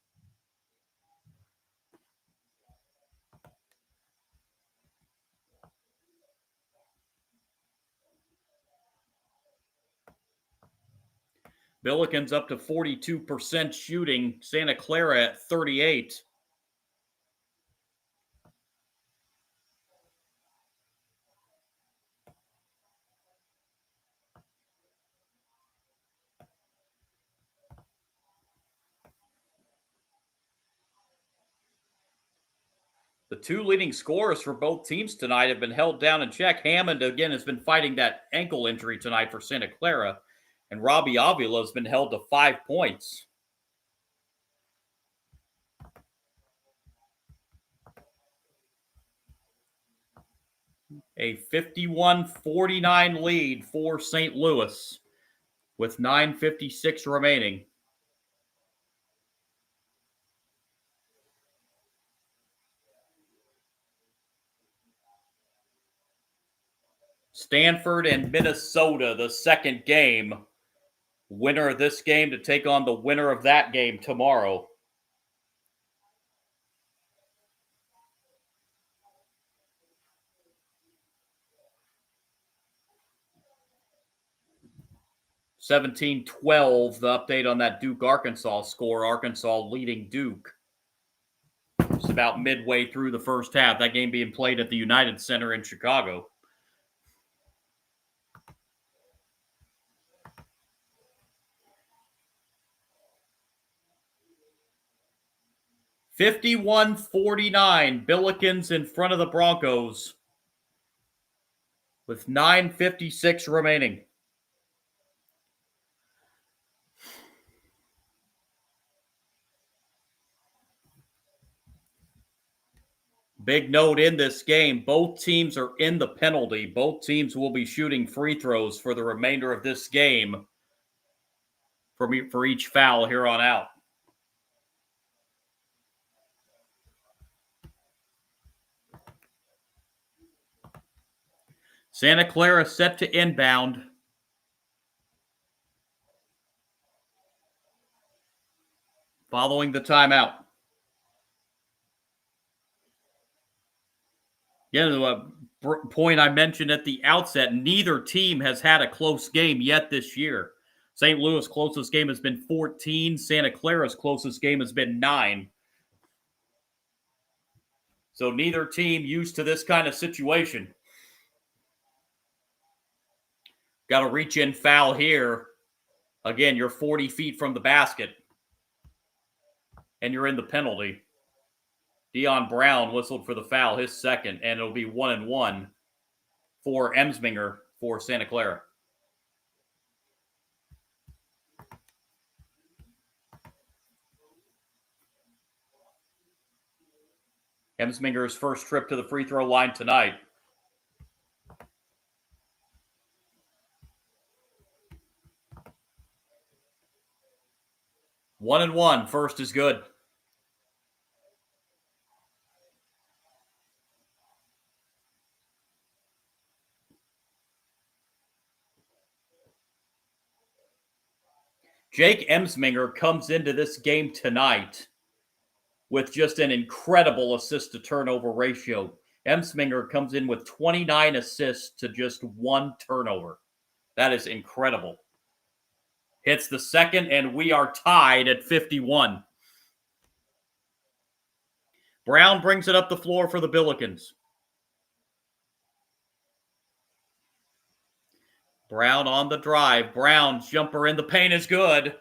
Billikens up to 42% shooting. Santa Clara at 38%. The two leading scorers for both teams tonight have been held down in check. Hammond, again, has been fighting that ankle injury tonight for Santa Clara. And Robbie Avila has been held to 5 points. A 51-49 lead for St. Louis with 9:56 remaining. Stanford and Minnesota, the second game. Winner of this game to take on the winner of that game tomorrow. (17-12), the update on that Duke-Arkansas score. Arkansas leading Duke. It's about midway through the first half. That game being played at the United Center in Chicago. (51-49), Billikens in front of the Broncos with 9:56 remaining. Big note in this game, both teams are in the penalty. Both teams will be shooting free throws for the remainder of this game for each foul here on out. Santa Clara set to inbound. Following the timeout. Yeah, the point I mentioned at the outset, neither team has had a close game yet this year. St. Louis' closest game has been 14. Santa Clara's closest game has been 9. So neither team used to this kind of situation. Got a reach-in foul here. Again, you're 40 feet from the basket. And you're in the penalty. Dion Brown whistled for the foul, his second, and it'll be 1-1 for Emsminger for Santa Clara. Emsminger's first trip to the free throw line tonight. One and one. First is good. Jake Emsminger comes into this game tonight with just an incredible assist to turnover ratio. Emsminger comes in with 29 assists to just 1 turnover. That is incredible. Hits the second, and we are tied at 51. Brown brings it up the floor for the Billikens. Brown on the drive. Brown's jumper in the paint is good.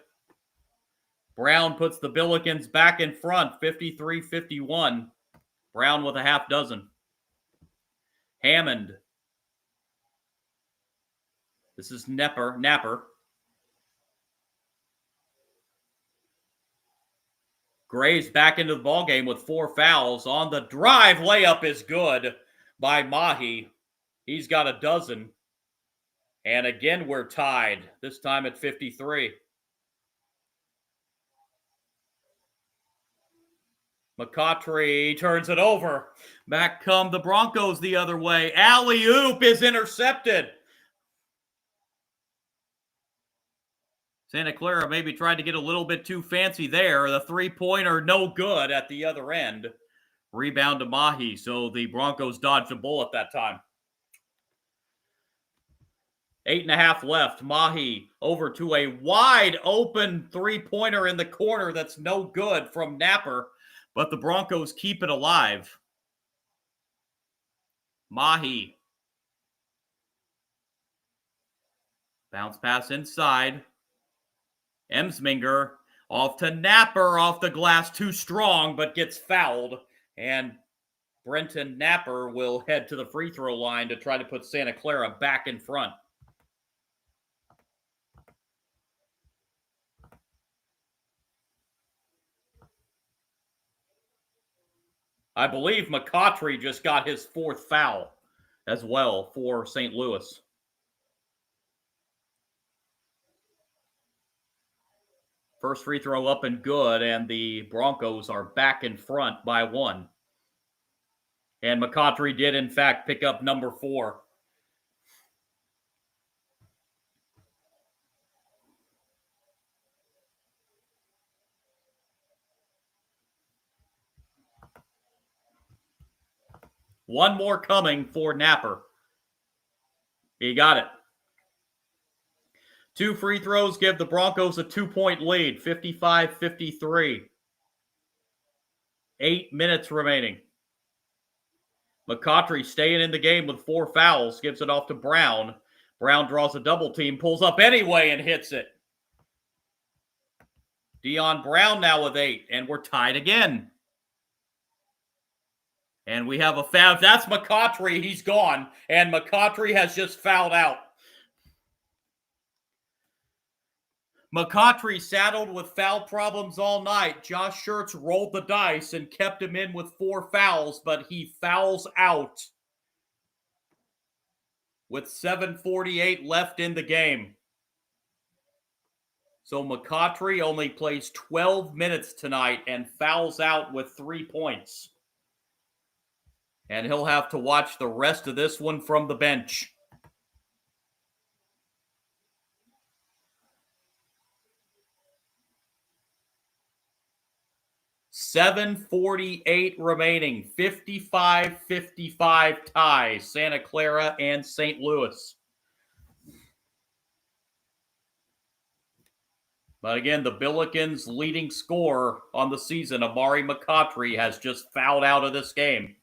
Brown puts the Billikens back in front, 53-51. Brown with a half dozen. Hammond. This is Napper. Gray's back into the ballgame with 4 fouls. On the drive, layup is good by Mahi. He's got a dozen. And again, we're tied, this time at 53. McCautry turns it over. Back come the Broncos the other way. Alley-oop is intercepted. Santa Clara maybe tried to get a little bit too fancy there. The three-pointer no good at the other end. Rebound to Mahi, so the Broncos dodged a bullet that time. 8.5 left. Mahi over to a wide open three-pointer in the corner that's no good from Napper, but the Broncos keep it alive. Mahi. Bounce pass inside. Emsminger off to Napper, off the glass, too strong, but gets fouled. And Brenton Napper will head to the free throw line to try to put Santa Clara back in front. I believe McCautry just got his 4th foul as well for St. Louis. First free throw up and good, and the Broncos are back in front by 1. And McCautry did, in fact, pick up number 4. One more coming for Napper. He got it. 2 free throws give the Broncos a 2-point lead, 55-53. 8 minutes remaining. McCautry staying in the game with 4 fouls, gives it off to Brown. Brown draws a double team, pulls up anyway and hits it. Dion Brown now with 8, and we're tied again. And we have a foul. That's McCautry. He's gone. And McCautry has just fouled out. McCautry saddled with foul problems all night. Josh Schertz rolled the dice and kept him in with 4 fouls, but he fouls out with 7:48 left in the game. So McCautry only plays 12 minutes tonight and fouls out with 3 points. And he'll have to watch the rest of this one from the bench. .748 remaining. 55-55 tie. Santa Clara and St. Louis. But again, the Billikens' leading scorer on the season, Amari McCautry, has just fouled out of this game.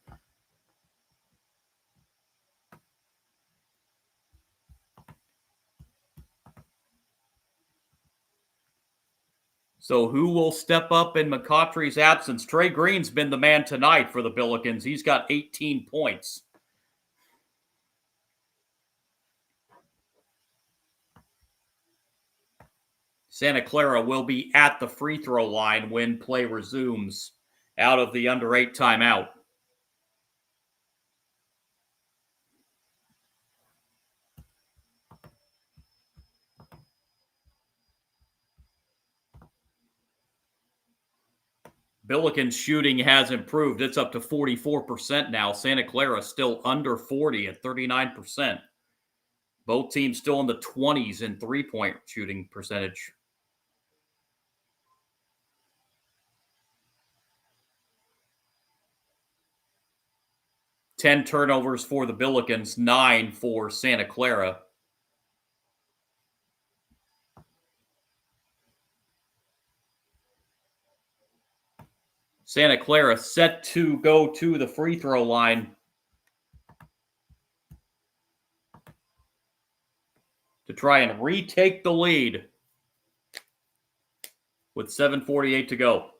So who will step up in McCautry's absence? Trey Green's been the man tonight for the Billikens. He's got 18 points. Santa Clara will be at the free throw line when play resumes out of the under 8 timeout. Billikens shooting has improved. It's up to 44% now. Santa Clara still under 40 at 39%. Both teams still in the 20s in three-point shooting percentage. Ten turnovers for the Billikens, 9 for Santa Clara. Santa Clara set to go to the free throw line to try and retake the lead with 7:48 to go.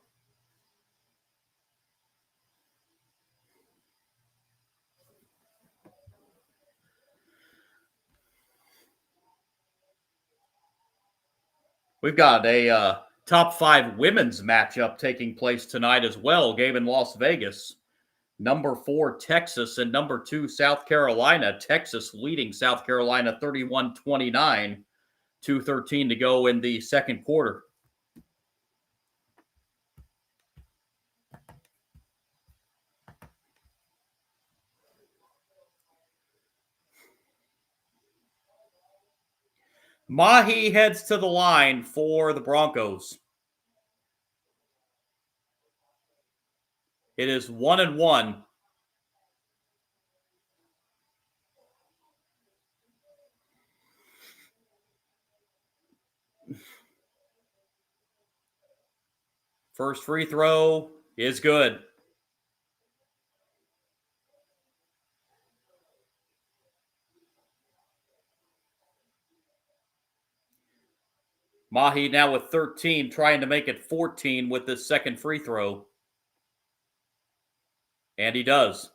We've got a top 5 women's matchup taking place tonight as well. Game in Las Vegas. Number 4, Texas, and number 2, South Carolina. Texas leading South Carolina 31-29. 2:13 to go in the second quarter. Mahi heads to the line for the Broncos. It is 1-1. First free throw is good. Mahi now with 13, trying to make it 14 with this second free throw. And he does.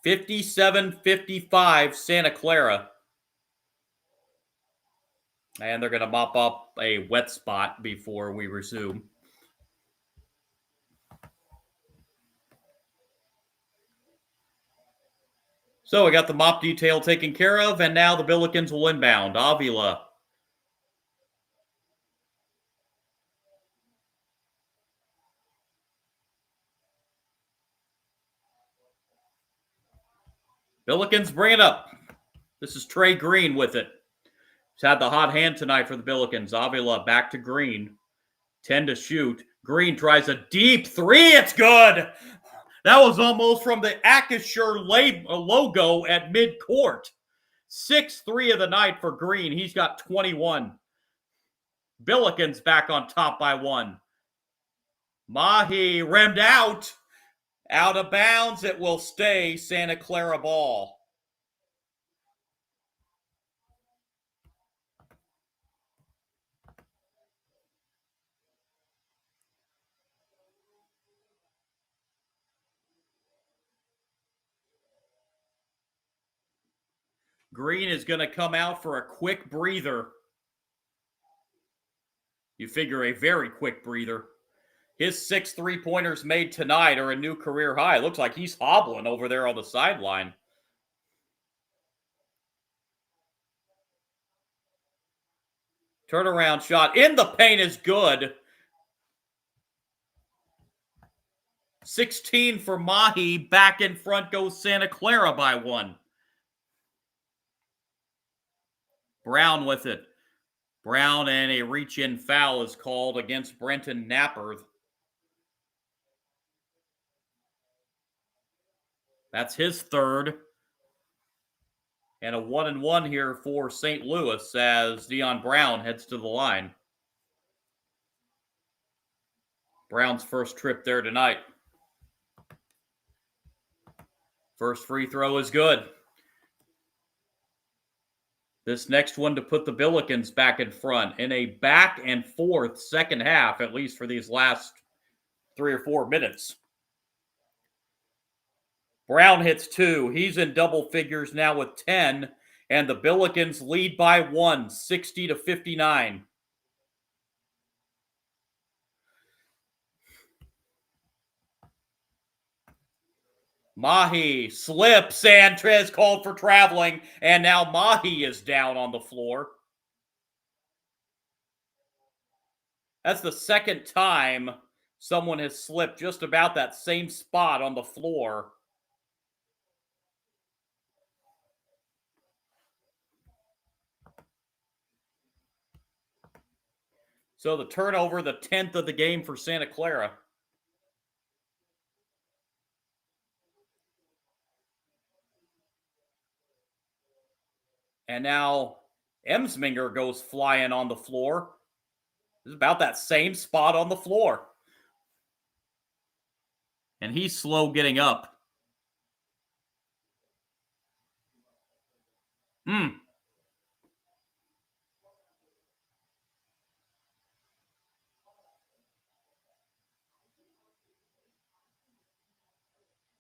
57-55 Santa Clara. And they're going to mop up a wet spot before we resume. So we got the mop detail taken care of, and now the Billikens will inbound. Avila. Billikens bring it up. This is Trey Green with it. He's had the hot hand tonight for the Billikens. Avila back to Green. 10 to shoot. Green tries a deep three. It's good. That was almost from the Acrisure logo at midcourt. 6-3 of the night for Green. He's got 21. Billikens back on top by 1. Mahi rimmed out. Out of bounds. It will stay Santa Clara ball. Green is going to come out for a quick breather. You figure a very quick breather. His 6 3-pointers made tonight are a new career high. It looks like he's hobbling over there on the sideline. Turnaround shot in the paint is good. 16 for Mahi. Back in front goes Santa Clara by 1. Brown with it. Brown, and a reach-in foul is called against Brenton Napper. That's his third. And a 1-1 here for St. Louis as Dion Brown heads to the line. Brown's first trip there tonight. First free throw is good. This next one to put the Billikens back in front in a back and forth second half, at least for these last 3 or 4 minutes. Brown hits 2. He's in double figures now with 10. And the Billikens lead by 1, 60-59. Mahi slips and is called for traveling, and now Mahi is down on the floor. That's the second time someone has slipped just about that same spot on the floor. So the turnover, the 10th of the game for Santa Clara. And now Emsminger goes flying on the floor. It's about that same spot on the floor. And he's slow getting up.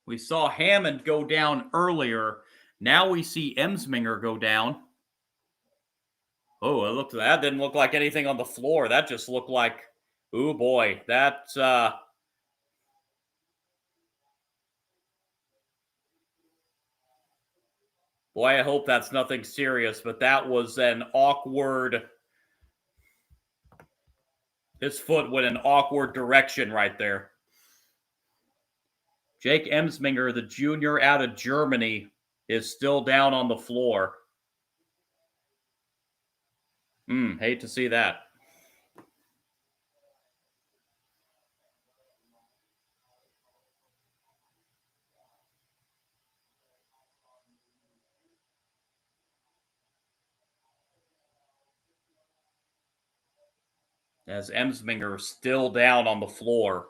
We saw Hammond go down earlier. Now we see Emsminger go down. Oh, that didn't look like anything on the floor. That just looked like, oh boy, that's boy, I hope that's nothing serious, but that was an awkward. His foot went an awkward direction right there. Jake Emsminger, the junior out of Germany, is still down on the floor. Hate to see that. As Emsminger still down on the floor.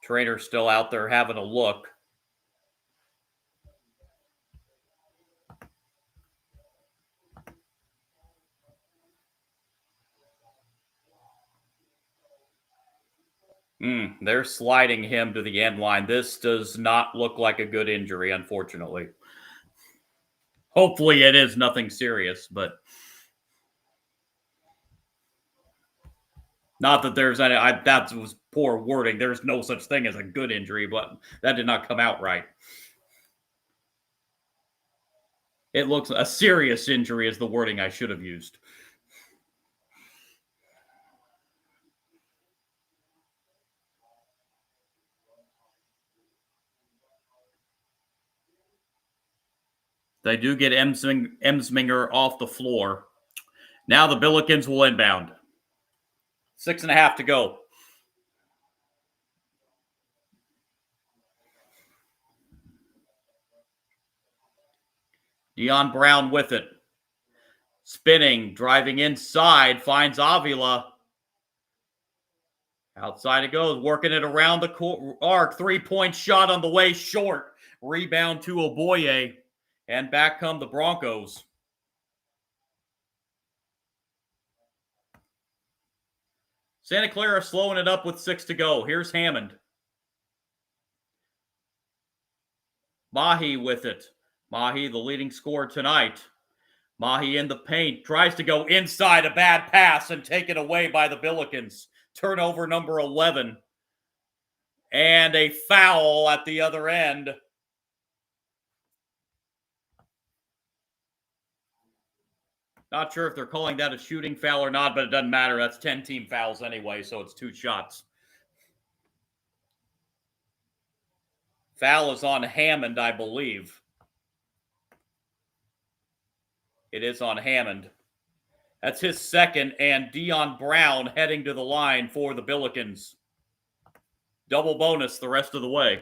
Trainer still out there having a look. They're sliding him to the end line. This does not look like a good injury, unfortunately. Hopefully it is nothing serious, but not that there's any. That was poor wording. There's no such thing as a good injury, but that did not come out right. It looks a serious injury is the wording I should have used. They do get Emsminger off the floor. Now the Billikens will inbound. 6.5 to go. Dion Brown with it. Spinning, driving inside, finds Avila. Outside it goes, working it around the arc. 3-point shot on the way, short. Rebound to Oboye. And back come the Broncos. Santa Clara slowing it up with 6 to go. Here's Hammond. Mahi with it. Mahi, the leading scorer tonight. Mahi in the paint. Tries to go inside. A bad pass and taken away by the Billikens. Turnover number 11. And a foul at the other end. Not sure if they're calling that a shooting foul or not, but it doesn't matter. That's 10 team fouls anyway, so it's 2 shots. Foul is on Hammond, I believe. It is on Hammond. That's his second, and Dion Brown heading to the line for the Billikens. Double bonus the rest of the way.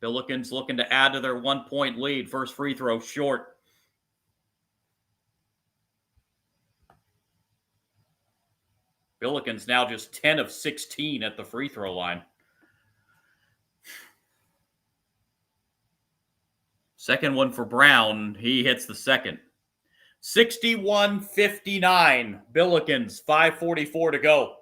Billikens looking to add to their 1-point lead. First free throw short. Billikens now just 10 of 16 at the free throw line. Second one for Brown. He hits the second. 61-59. Billikens, 5:44 to go.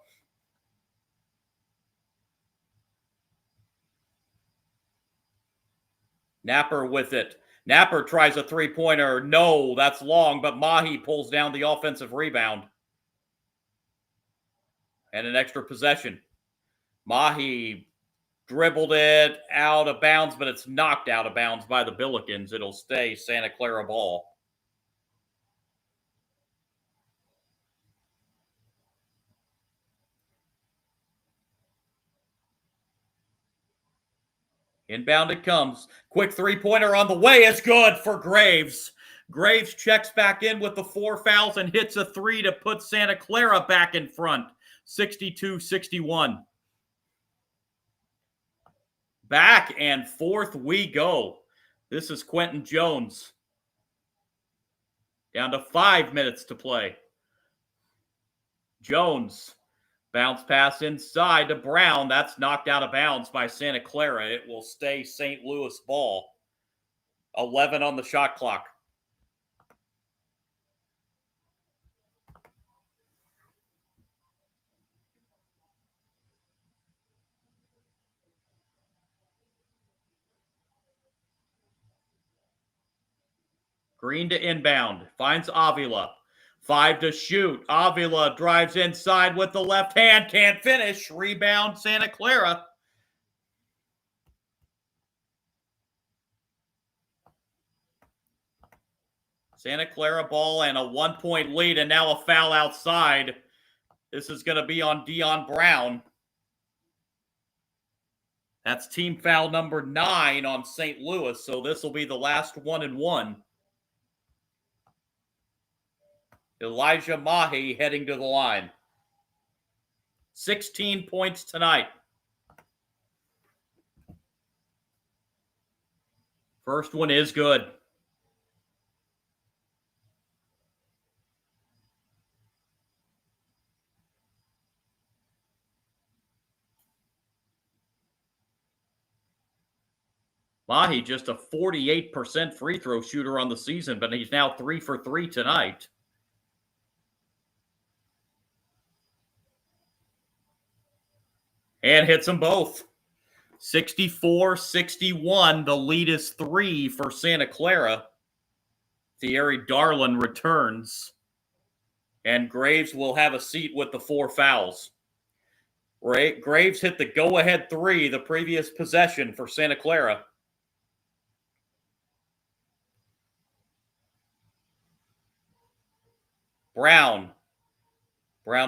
Napper with it. Napper tries a three-pointer. No, that's long, but Mahi pulls down the offensive rebound. And an extra possession. Mahi dribbled it out of bounds, but it's knocked out of bounds by the Billikens. It'll stay Santa Clara ball. Inbound it comes. Quick three-pointer on the way. It's good for Graves. Graves checks back in with the 4 fouls and hits a 3 to put Santa Clara back in front. 62-61. Back and forth we go. This is Quentin Jones. Down to 5 minutes to play. Jones. Bounce pass inside to Brown. That's knocked out of bounds by Santa Clara. It will stay St. Louis ball. 11 on the shot clock. Green to inbound. Finds Avila. 5 to shoot. Avila drives inside with the left hand. Can't finish. Rebound Santa Clara. Santa Clara ball and a 1-point lead, and now a foul outside. This is going to be on Dion Brown. That's team foul number 9 on St. Louis, so this will be the last 1-1. Elijah Mahi heading to the line. 16 points tonight. First one is good. Mahi just a 48% free throw shooter on the season, but he's now 3 for 3 tonight. And hits them both. 64-61. The lead is 3 for Santa Clara. Thierry Darlin returns. And Graves will have a seat with the 4 fouls. Graves hit the go-ahead 3 the previous possession for Santa Clara. Brown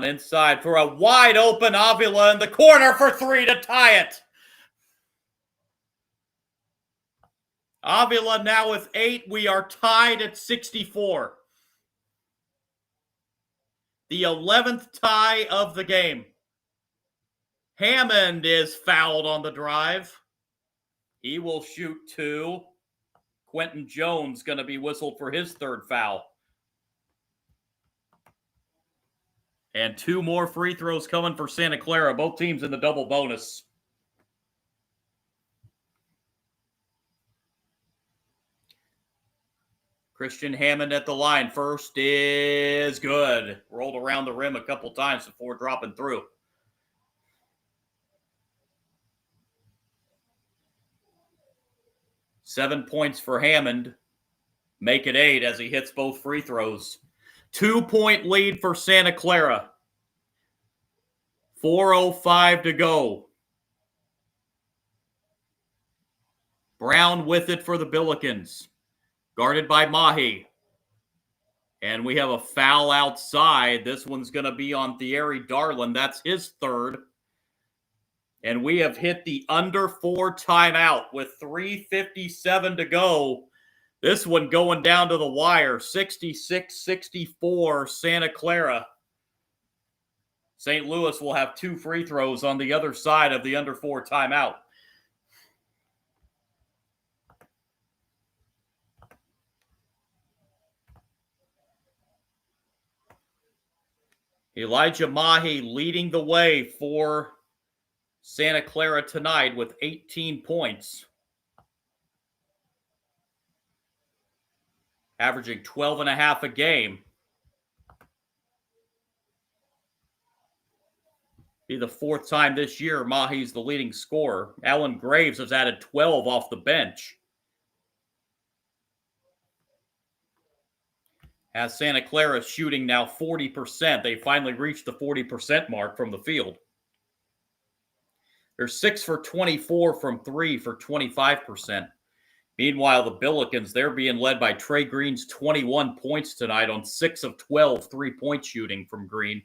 inside for a wide open Avila in the corner for 3 to tie it. Avila now with 8. We are tied at 64. The 11th tie of the game. Hammond is fouled on the drive. He will shoot 2. Quentin Jones going to be whistled for his 3rd foul. And 2 more free throws coming for Santa Clara. Both teams in the double bonus. Christian Hammond at the line. First is good. Rolled around the rim a couple times before dropping through. Seven points for Hammond. Make it 8 as he hits both free throws. 2-point lead for Santa Clara. 4:05 to go. Brown with it for the Billikens. Guarded by Mahi. And we have a foul outside. This one's going to be on Thierry Darlin. That's his 3rd. And we have hit the under 4 timeout with 3:57 to go. This one going down to the wire, 66-64, Santa Clara. St. Louis will have 2 free throws on the other side of the under 4 timeout. Elijah Mahi leading the way for Santa Clara tonight with 18 points. averaging 12.5 a game. Be the fourth time this year Mahi's the leading scorer. Alan Graves has added 12 off the bench. As Santa Clara shooting now 40%. They finally reached the 40% mark from the field. They're 6 for 24 from 3 for 25%. Meanwhile, the Billikens, they're being led by Trey Green's 21 points tonight on 6 of 12 three-point shooting from Green.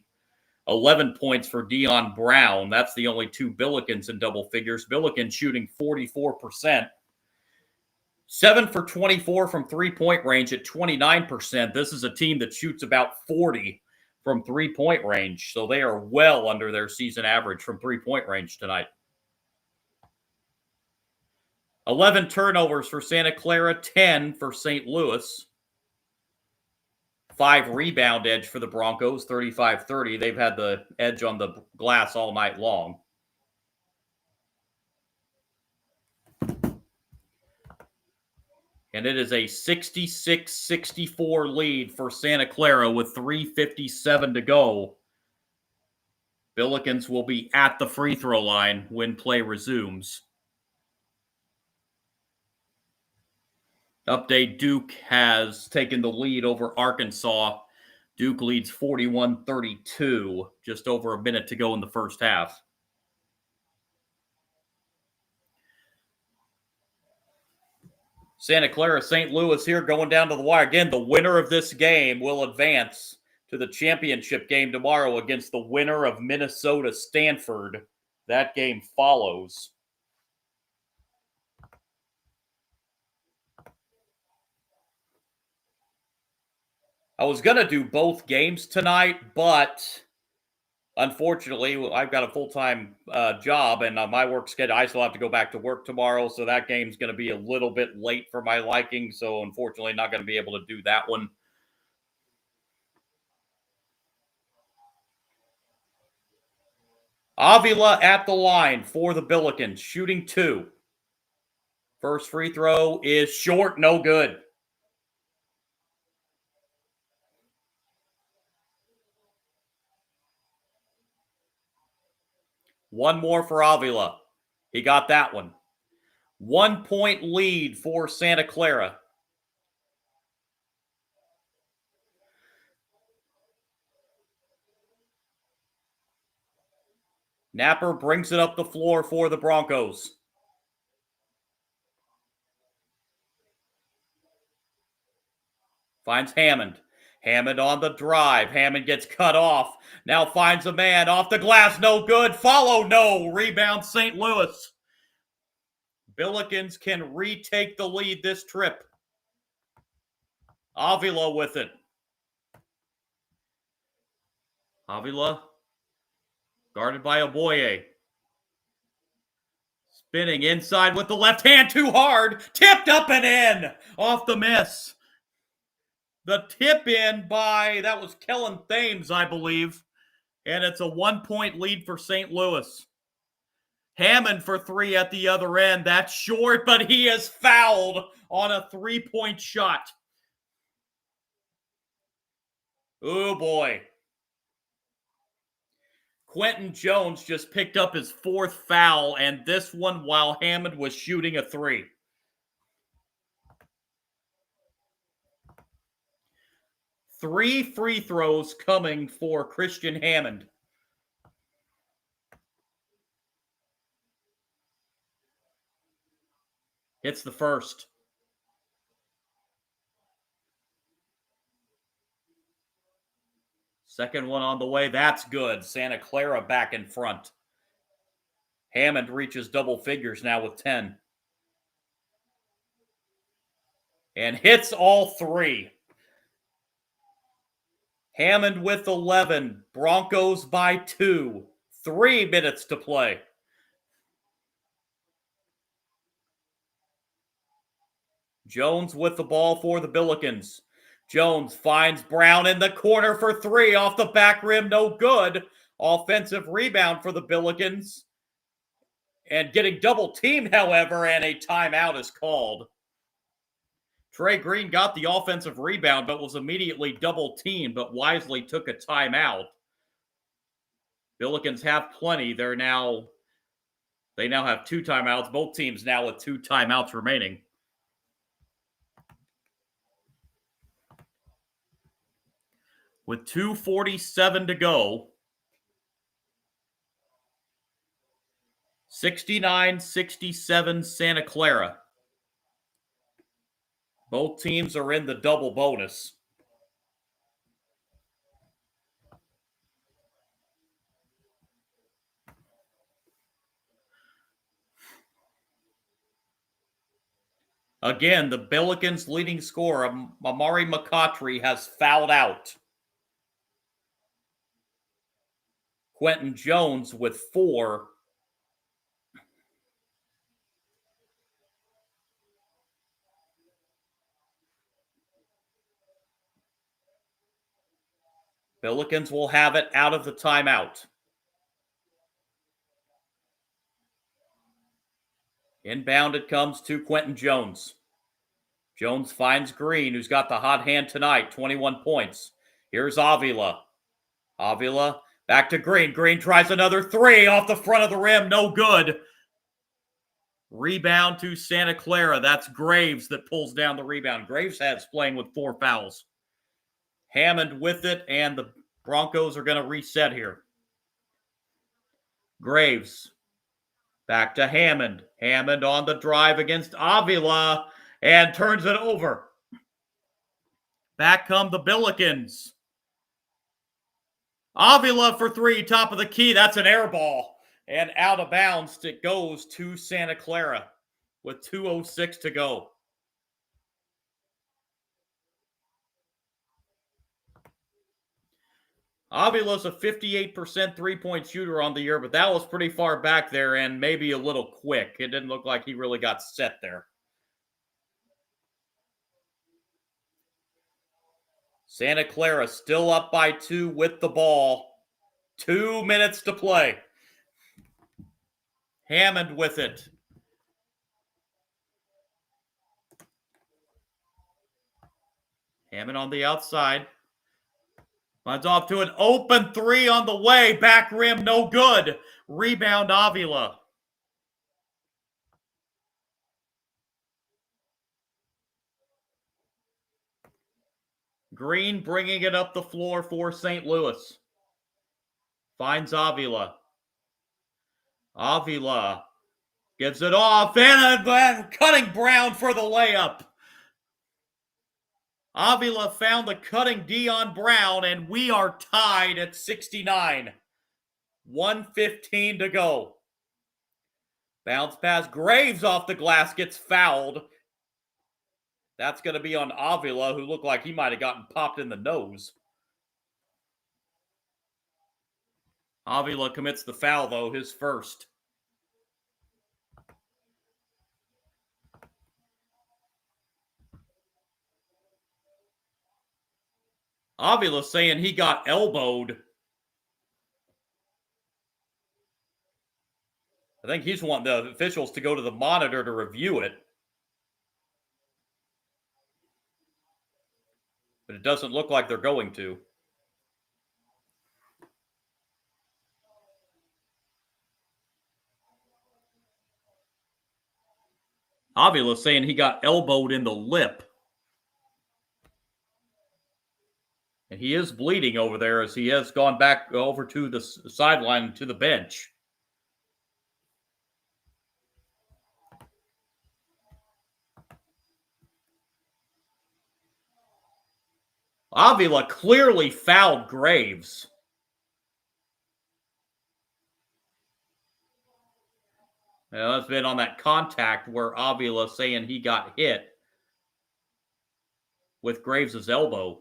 11 points for Dion Brown. That's the only two Billikens in double figures. Billikens shooting 44%. 7 for 24 from three-point range at 29%. This is a team that shoots about 40 from three-point range. So they are well under their season average from three-point range tonight. 11 turnovers for Santa Clara, 10 for St. Louis. 5 rebound edge for the Broncos, 35-30. They've had the edge on the glass all night long. And it is a 66-64 lead for Santa Clara with 3:57 to go. Billikens will be at the free throw line when play resumes. Update, Duke has taken the lead over Arkansas. Duke leads 41-32, just over a minute to go in the first half. Santa Clara, St. Louis here going down to the wire. Again, the winner of this game will advance to the championship game tomorrow against the winner of Minnesota-Stanford. That game follows. I was going to do both games tonight, but unfortunately, I've got a full-time job, and my work schedule, I still have to go back to work tomorrow, so that game's going to be a little bit late for my liking, so unfortunately not going to be able to do that one. Avila at the line for the Billikens, shooting 2. First free throw is short, no good. One more for Avila. He got that one. 1 point lead for Santa Clara. Napper brings it up the floor for the Broncos. Finds Hammond. Hammond on the drive. Hammond gets cut off. Now finds a man off the glass. No good. Follow. No. Rebound St. Louis. Billikens can retake the lead this trip. Avila with it. Avila guarded by Oboye. Spinning inside with the left hand too hard. Tipped up and in. Off the miss. The tip in by, that was Kellen Thames, I believe. And it's a 1 point lead for St. Louis. Hammond for 3 at the other end. That's short, but he is fouled on a 3-point shot. Oh boy. Quentin Jones just picked up his 4th foul, and this one while Hammond was shooting a 3. Three free throws coming for Christian Hammond. Hits the first. Second one on the way. That's good. Santa Clara back in front. Hammond reaches double figures now with 10. And hits all 3. Hammond with 11. Broncos by 2. 3 minutes to play. Jones with the ball for the Billikens. Jones finds Brown in the corner for 3. Off the back rim, no good. Offensive rebound for the Billikens. And getting double teamed, however, and a timeout is called. Trey Green got the offensive rebound, but was immediately double teamed, but wisely took a timeout. Billikens have plenty. They now have 2 timeouts. Both teams now with 2 timeouts remaining. With 2:47 to go, 69-67 Santa Clara. Both teams are in the double bonus. Again, the Billikens' leading scorer, Amari McCautry, has fouled out. Quentin Jones with 4. Billikens will have it out of the timeout. Inbound it comes to Quentin Jones. Jones finds Green, who's got the hot hand tonight, 21 points. Here's Avila. Avila back to Green. Green tries another 3 off the front of the rim. No good. Rebound to Santa Clara. That's Graves that pulls down the rebound. Graves has playing with 4 fouls. Hammond with it, and the Broncos are going to reset here. Graves back to Hammond. Hammond on the drive against Avila and turns it over. Back come the Billikens. Avila for 3, top of the key. That's an air ball. And out of bounds it goes to Santa Clara with 2:06 to go. Avila's a 58% three-point shooter on the year, but that was pretty far back there and maybe a little quick. It didn't look like he really got set there. Santa Clara still up by 2 with the ball. 2 minutes to play. Hammond with it. Hammond on the outside. Runs off to an open 3 on the way. Back rim, no good. Rebound, Avila. Green bringing it up the floor for St. Louis. Finds Avila. Avila gives it off, and cutting Brown for the layup. Avila found the cutting Dion Brown, and we are tied at 69. 1:15 to go. Bounce pass. Graves off the glass, gets fouled. That's going to be on Avila, who looked like he might have gotten popped in the nose. Avila commits the foul, though, his first. Avila saying he got elbowed. I think he's wanting the officials to go to the monitor to review it. But it doesn't look like they're going to. Avila saying he got elbowed in the lip. And he is bleeding over there as he has gone back over to the sideline to the bench. Avila clearly fouled Graves. Now, that's been on that contact where Avila saying he got hit with Graves' elbow.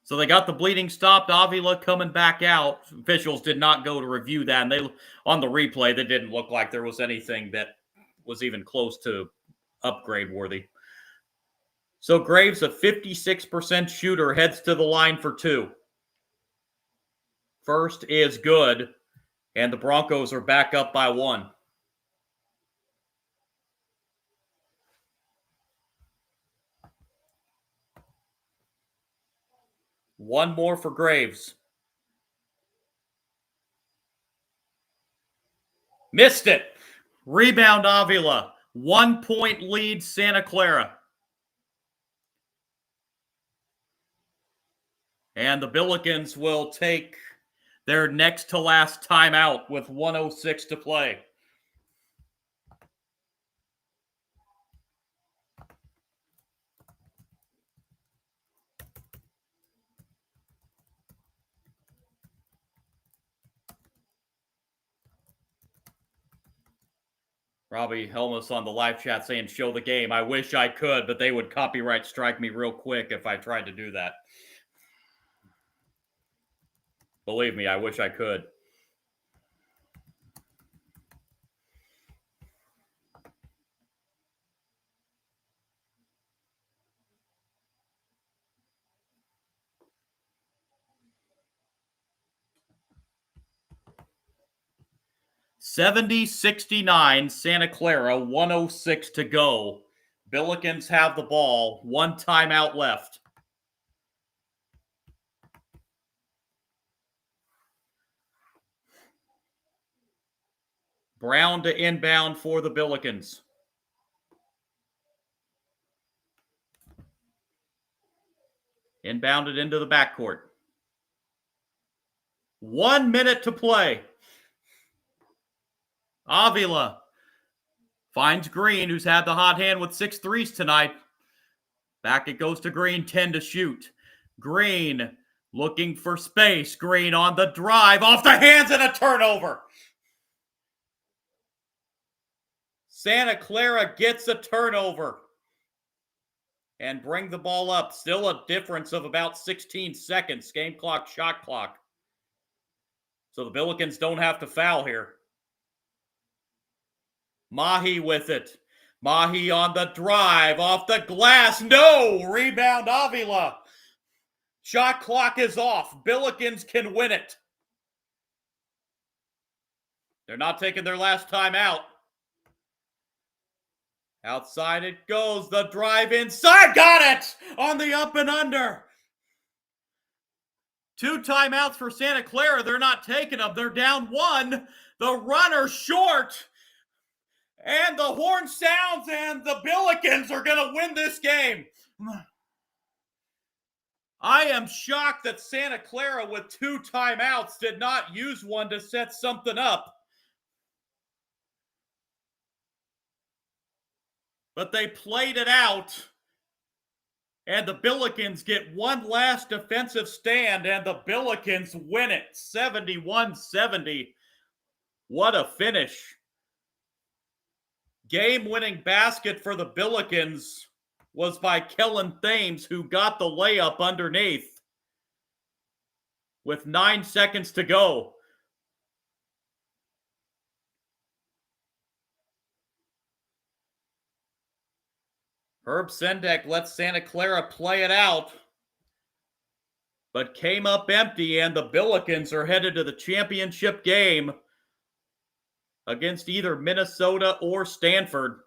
So they got the bleeding stopped. Avila coming back out. Officials did not go to review that. And they, on the replay, that didn't look like there was anything that was even close to upgrade worthy. So Graves, a 56% shooter, heads to the line for 2. First is good, and the Broncos are back up by 1. One more for Graves. Missed it. Rebound Avila. 1 point lead Santa Clara. And the Billikens will take their next to last timeout with 1:06 to play. Robbie Helmus on the live chat saying, show the game. I wish I could, but they would copyright strike me real quick if I tried to do that. Believe me, I wish I could. (70-69) Santa Clara, 1:06 to go. Billikens have the ball. 1 timeout left. Brown to inbound for the Billikens. Inbounded into the backcourt. 1 minute to play. Avila finds Green, who's had the hot hand with 6 threes tonight. Back it goes to Green, 10 to shoot. Green looking for space. Green on the drive, off the hands, and a turnover. Santa Clara gets a turnover and bring the ball up. Still a difference of about 16 seconds. Game clock, shot clock. So the Billikens don't have to foul here. Mahi with it. Mahi on the drive, off the glass. No! Rebound Avila. Shot clock is off. Billikens can win it. They're not taking their last time out. Outside it goes. The drive inside. Got it! On the up and under. 2 timeouts for Santa Clara. They're not taking them. They're down 1. The runner short. And the horn sounds, and the Billikens are going to win this game. I am shocked that Santa Clara, with 2 timeouts, did not use one to set something up. But they played it out. And the Billikens get one last defensive stand, and the Billikens win it 71-70. What a finish. Game-winning basket for the Billikens was by Kellen Thames, who got the layup underneath with 9 seconds to go. Herb Sendek let Santa Clara play it out, but came up empty, and the Billikens are headed to the championship game against either Minnesota or Stanford.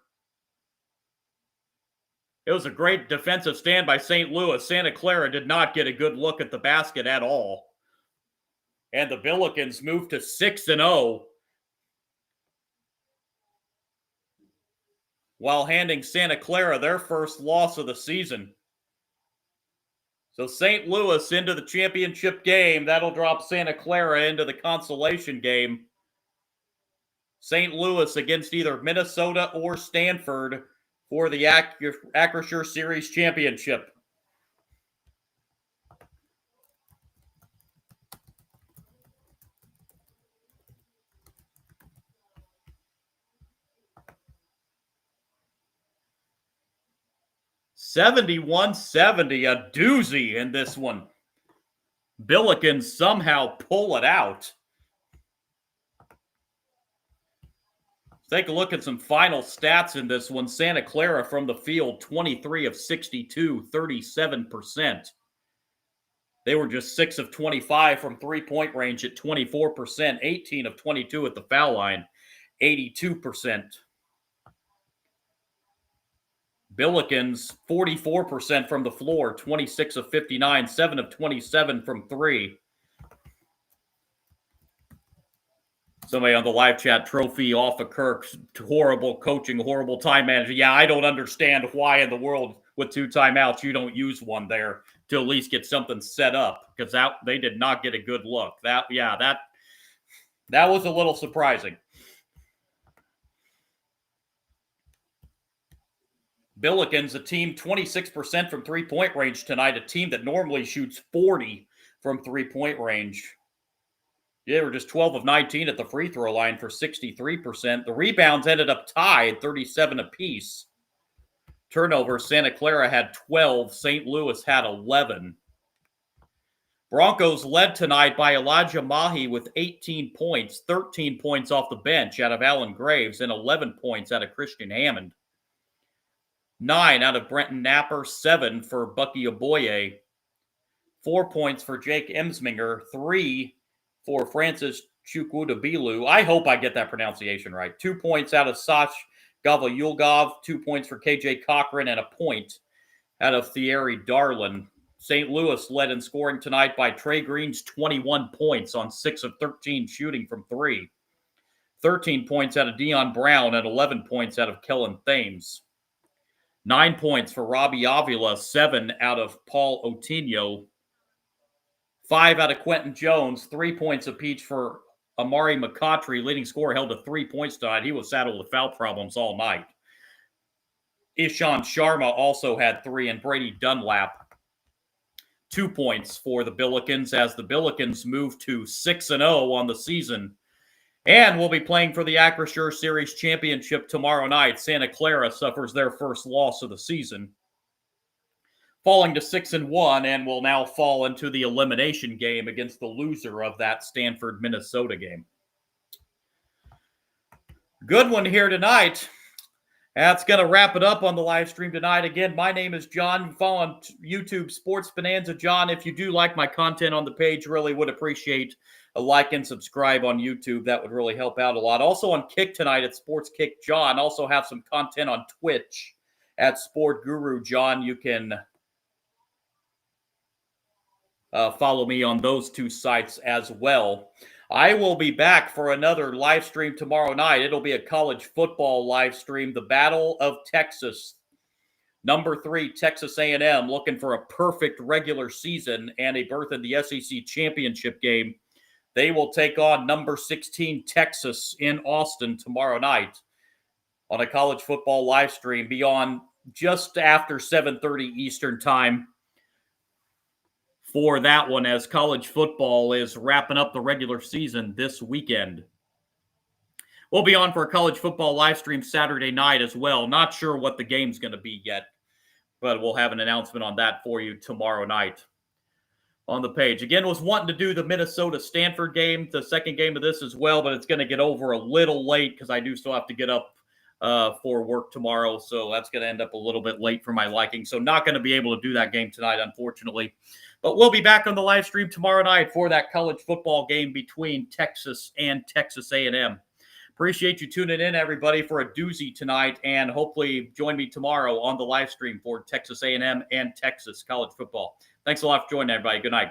It was a great defensive stand by St. Louis. Santa Clara did not get a good look at the basket at all. And the Billikens moved to 6-0 while handing Santa Clara their first loss of the season. So St. Louis into the championship game. That'll drop Santa Clara into the consolation game. St. Louis against either Minnesota or Stanford for the Acrisure Series Championship. (71-70), a doozy in this one. Billikens somehow pull it out. Take a look at some final stats in this one. Santa Clara from the field, 23 of 62, 37%. They were just 6 of 25 from three-point range at 24%, 18 of 22 at the foul line, 82%. Billikens, 44% from the floor, 26 of 59, 7 of 27 from three. Somebody on the live chat, trophy off of Kirk's, horrible coaching, horrible time management. Yeah, I don't understand why in the world with 2 timeouts you don't use one there to at least get something set up, because they did not get a good look. That was a little surprising. Billikens, a team 26% from three-point range tonight, a team that normally shoots 40 from three-point range. They were just 12 of 19 at the free throw line for 63%. The rebounds ended up tied, 37 apiece. Turnovers, Santa Clara had 12. St. Louis had 11. Broncos led tonight by Elijah Mahi with 18 points, 13 points off the bench out of Alan Graves, and 11 points out of Christian Hammond. 9 out of Brenton Napper, 7 for Bucky Oboye, 4 points for Jake Emsminger, 3 for Francis Chukwudobilu. I hope I get that pronunciation right. 2 points out of Sash Gavalyulgov, 2 points for KJ Cochran, and a point out of Thierry Darlin. St. Louis led in scoring tonight by Trey Green's 21 points on 6 of 13 shooting from 3. 13 points out of Dion Brown and 11 points out of Kellen Thames. 9 points for Robbie Avila, 7 out of Paul Otinho. 5 out of Quentin Jones, 3 points apiece for Amari McCautry. Leading scorer held to 3 points tonight. He was saddled with foul problems all night. Ishan Sharma also had 3, and Brady Dunlap 2 points for the Billikens as the Billikens move to 6-0 on the season. And we'll be playing for the Acrisure Series Championship tomorrow night. Santa Clara suffers their first loss of the season, falling to 6-1, and will now fall into the elimination game against the loser of that Stanford, Minnesota game. Good one here tonight. That's going to wrap it up on the live stream tonight. Again, my name is John. You follow on YouTube, Sports Bonanza John. If you do like my content on the page, really would appreciate a like and subscribe on YouTube. That would really help out a lot. Also on Kick tonight at Sports Kick John. Also have some content on Twitch at Sport Guru John. You can follow me on those 2 sites as well. I will be back for another live stream tomorrow night. It'll be a college football live stream. The Battle of Texas. Number 3, Texas A&M, looking for a perfect regular season and a berth in the SEC championship game. They will take on number 16, Texas, in Austin tomorrow night on a college football live stream. Be on just after 7:30 Eastern time for that one, as college football is wrapping up the regular season this weekend. We'll be on for a college football live stream Saturday night as well. Not sure what the game's going to be yet, but we'll have an announcement on that for you tomorrow night on the page. Again, was wanting to do the Minnesota-Stanford game, the second game of this as well, but it's going to get over a little late because I do still have to get up for work tomorrow, so that's going to end up a little bit late for my liking. So not going to be able to do that game tonight, unfortunately. But we'll be back on the live stream tomorrow night for that college football game between Texas and Texas A&M. Appreciate you tuning in, everybody, for a doozy tonight, and hopefully join me tomorrow on the live stream for Texas A&M and Texas college football. Thanks a lot for joining, everybody. Good night.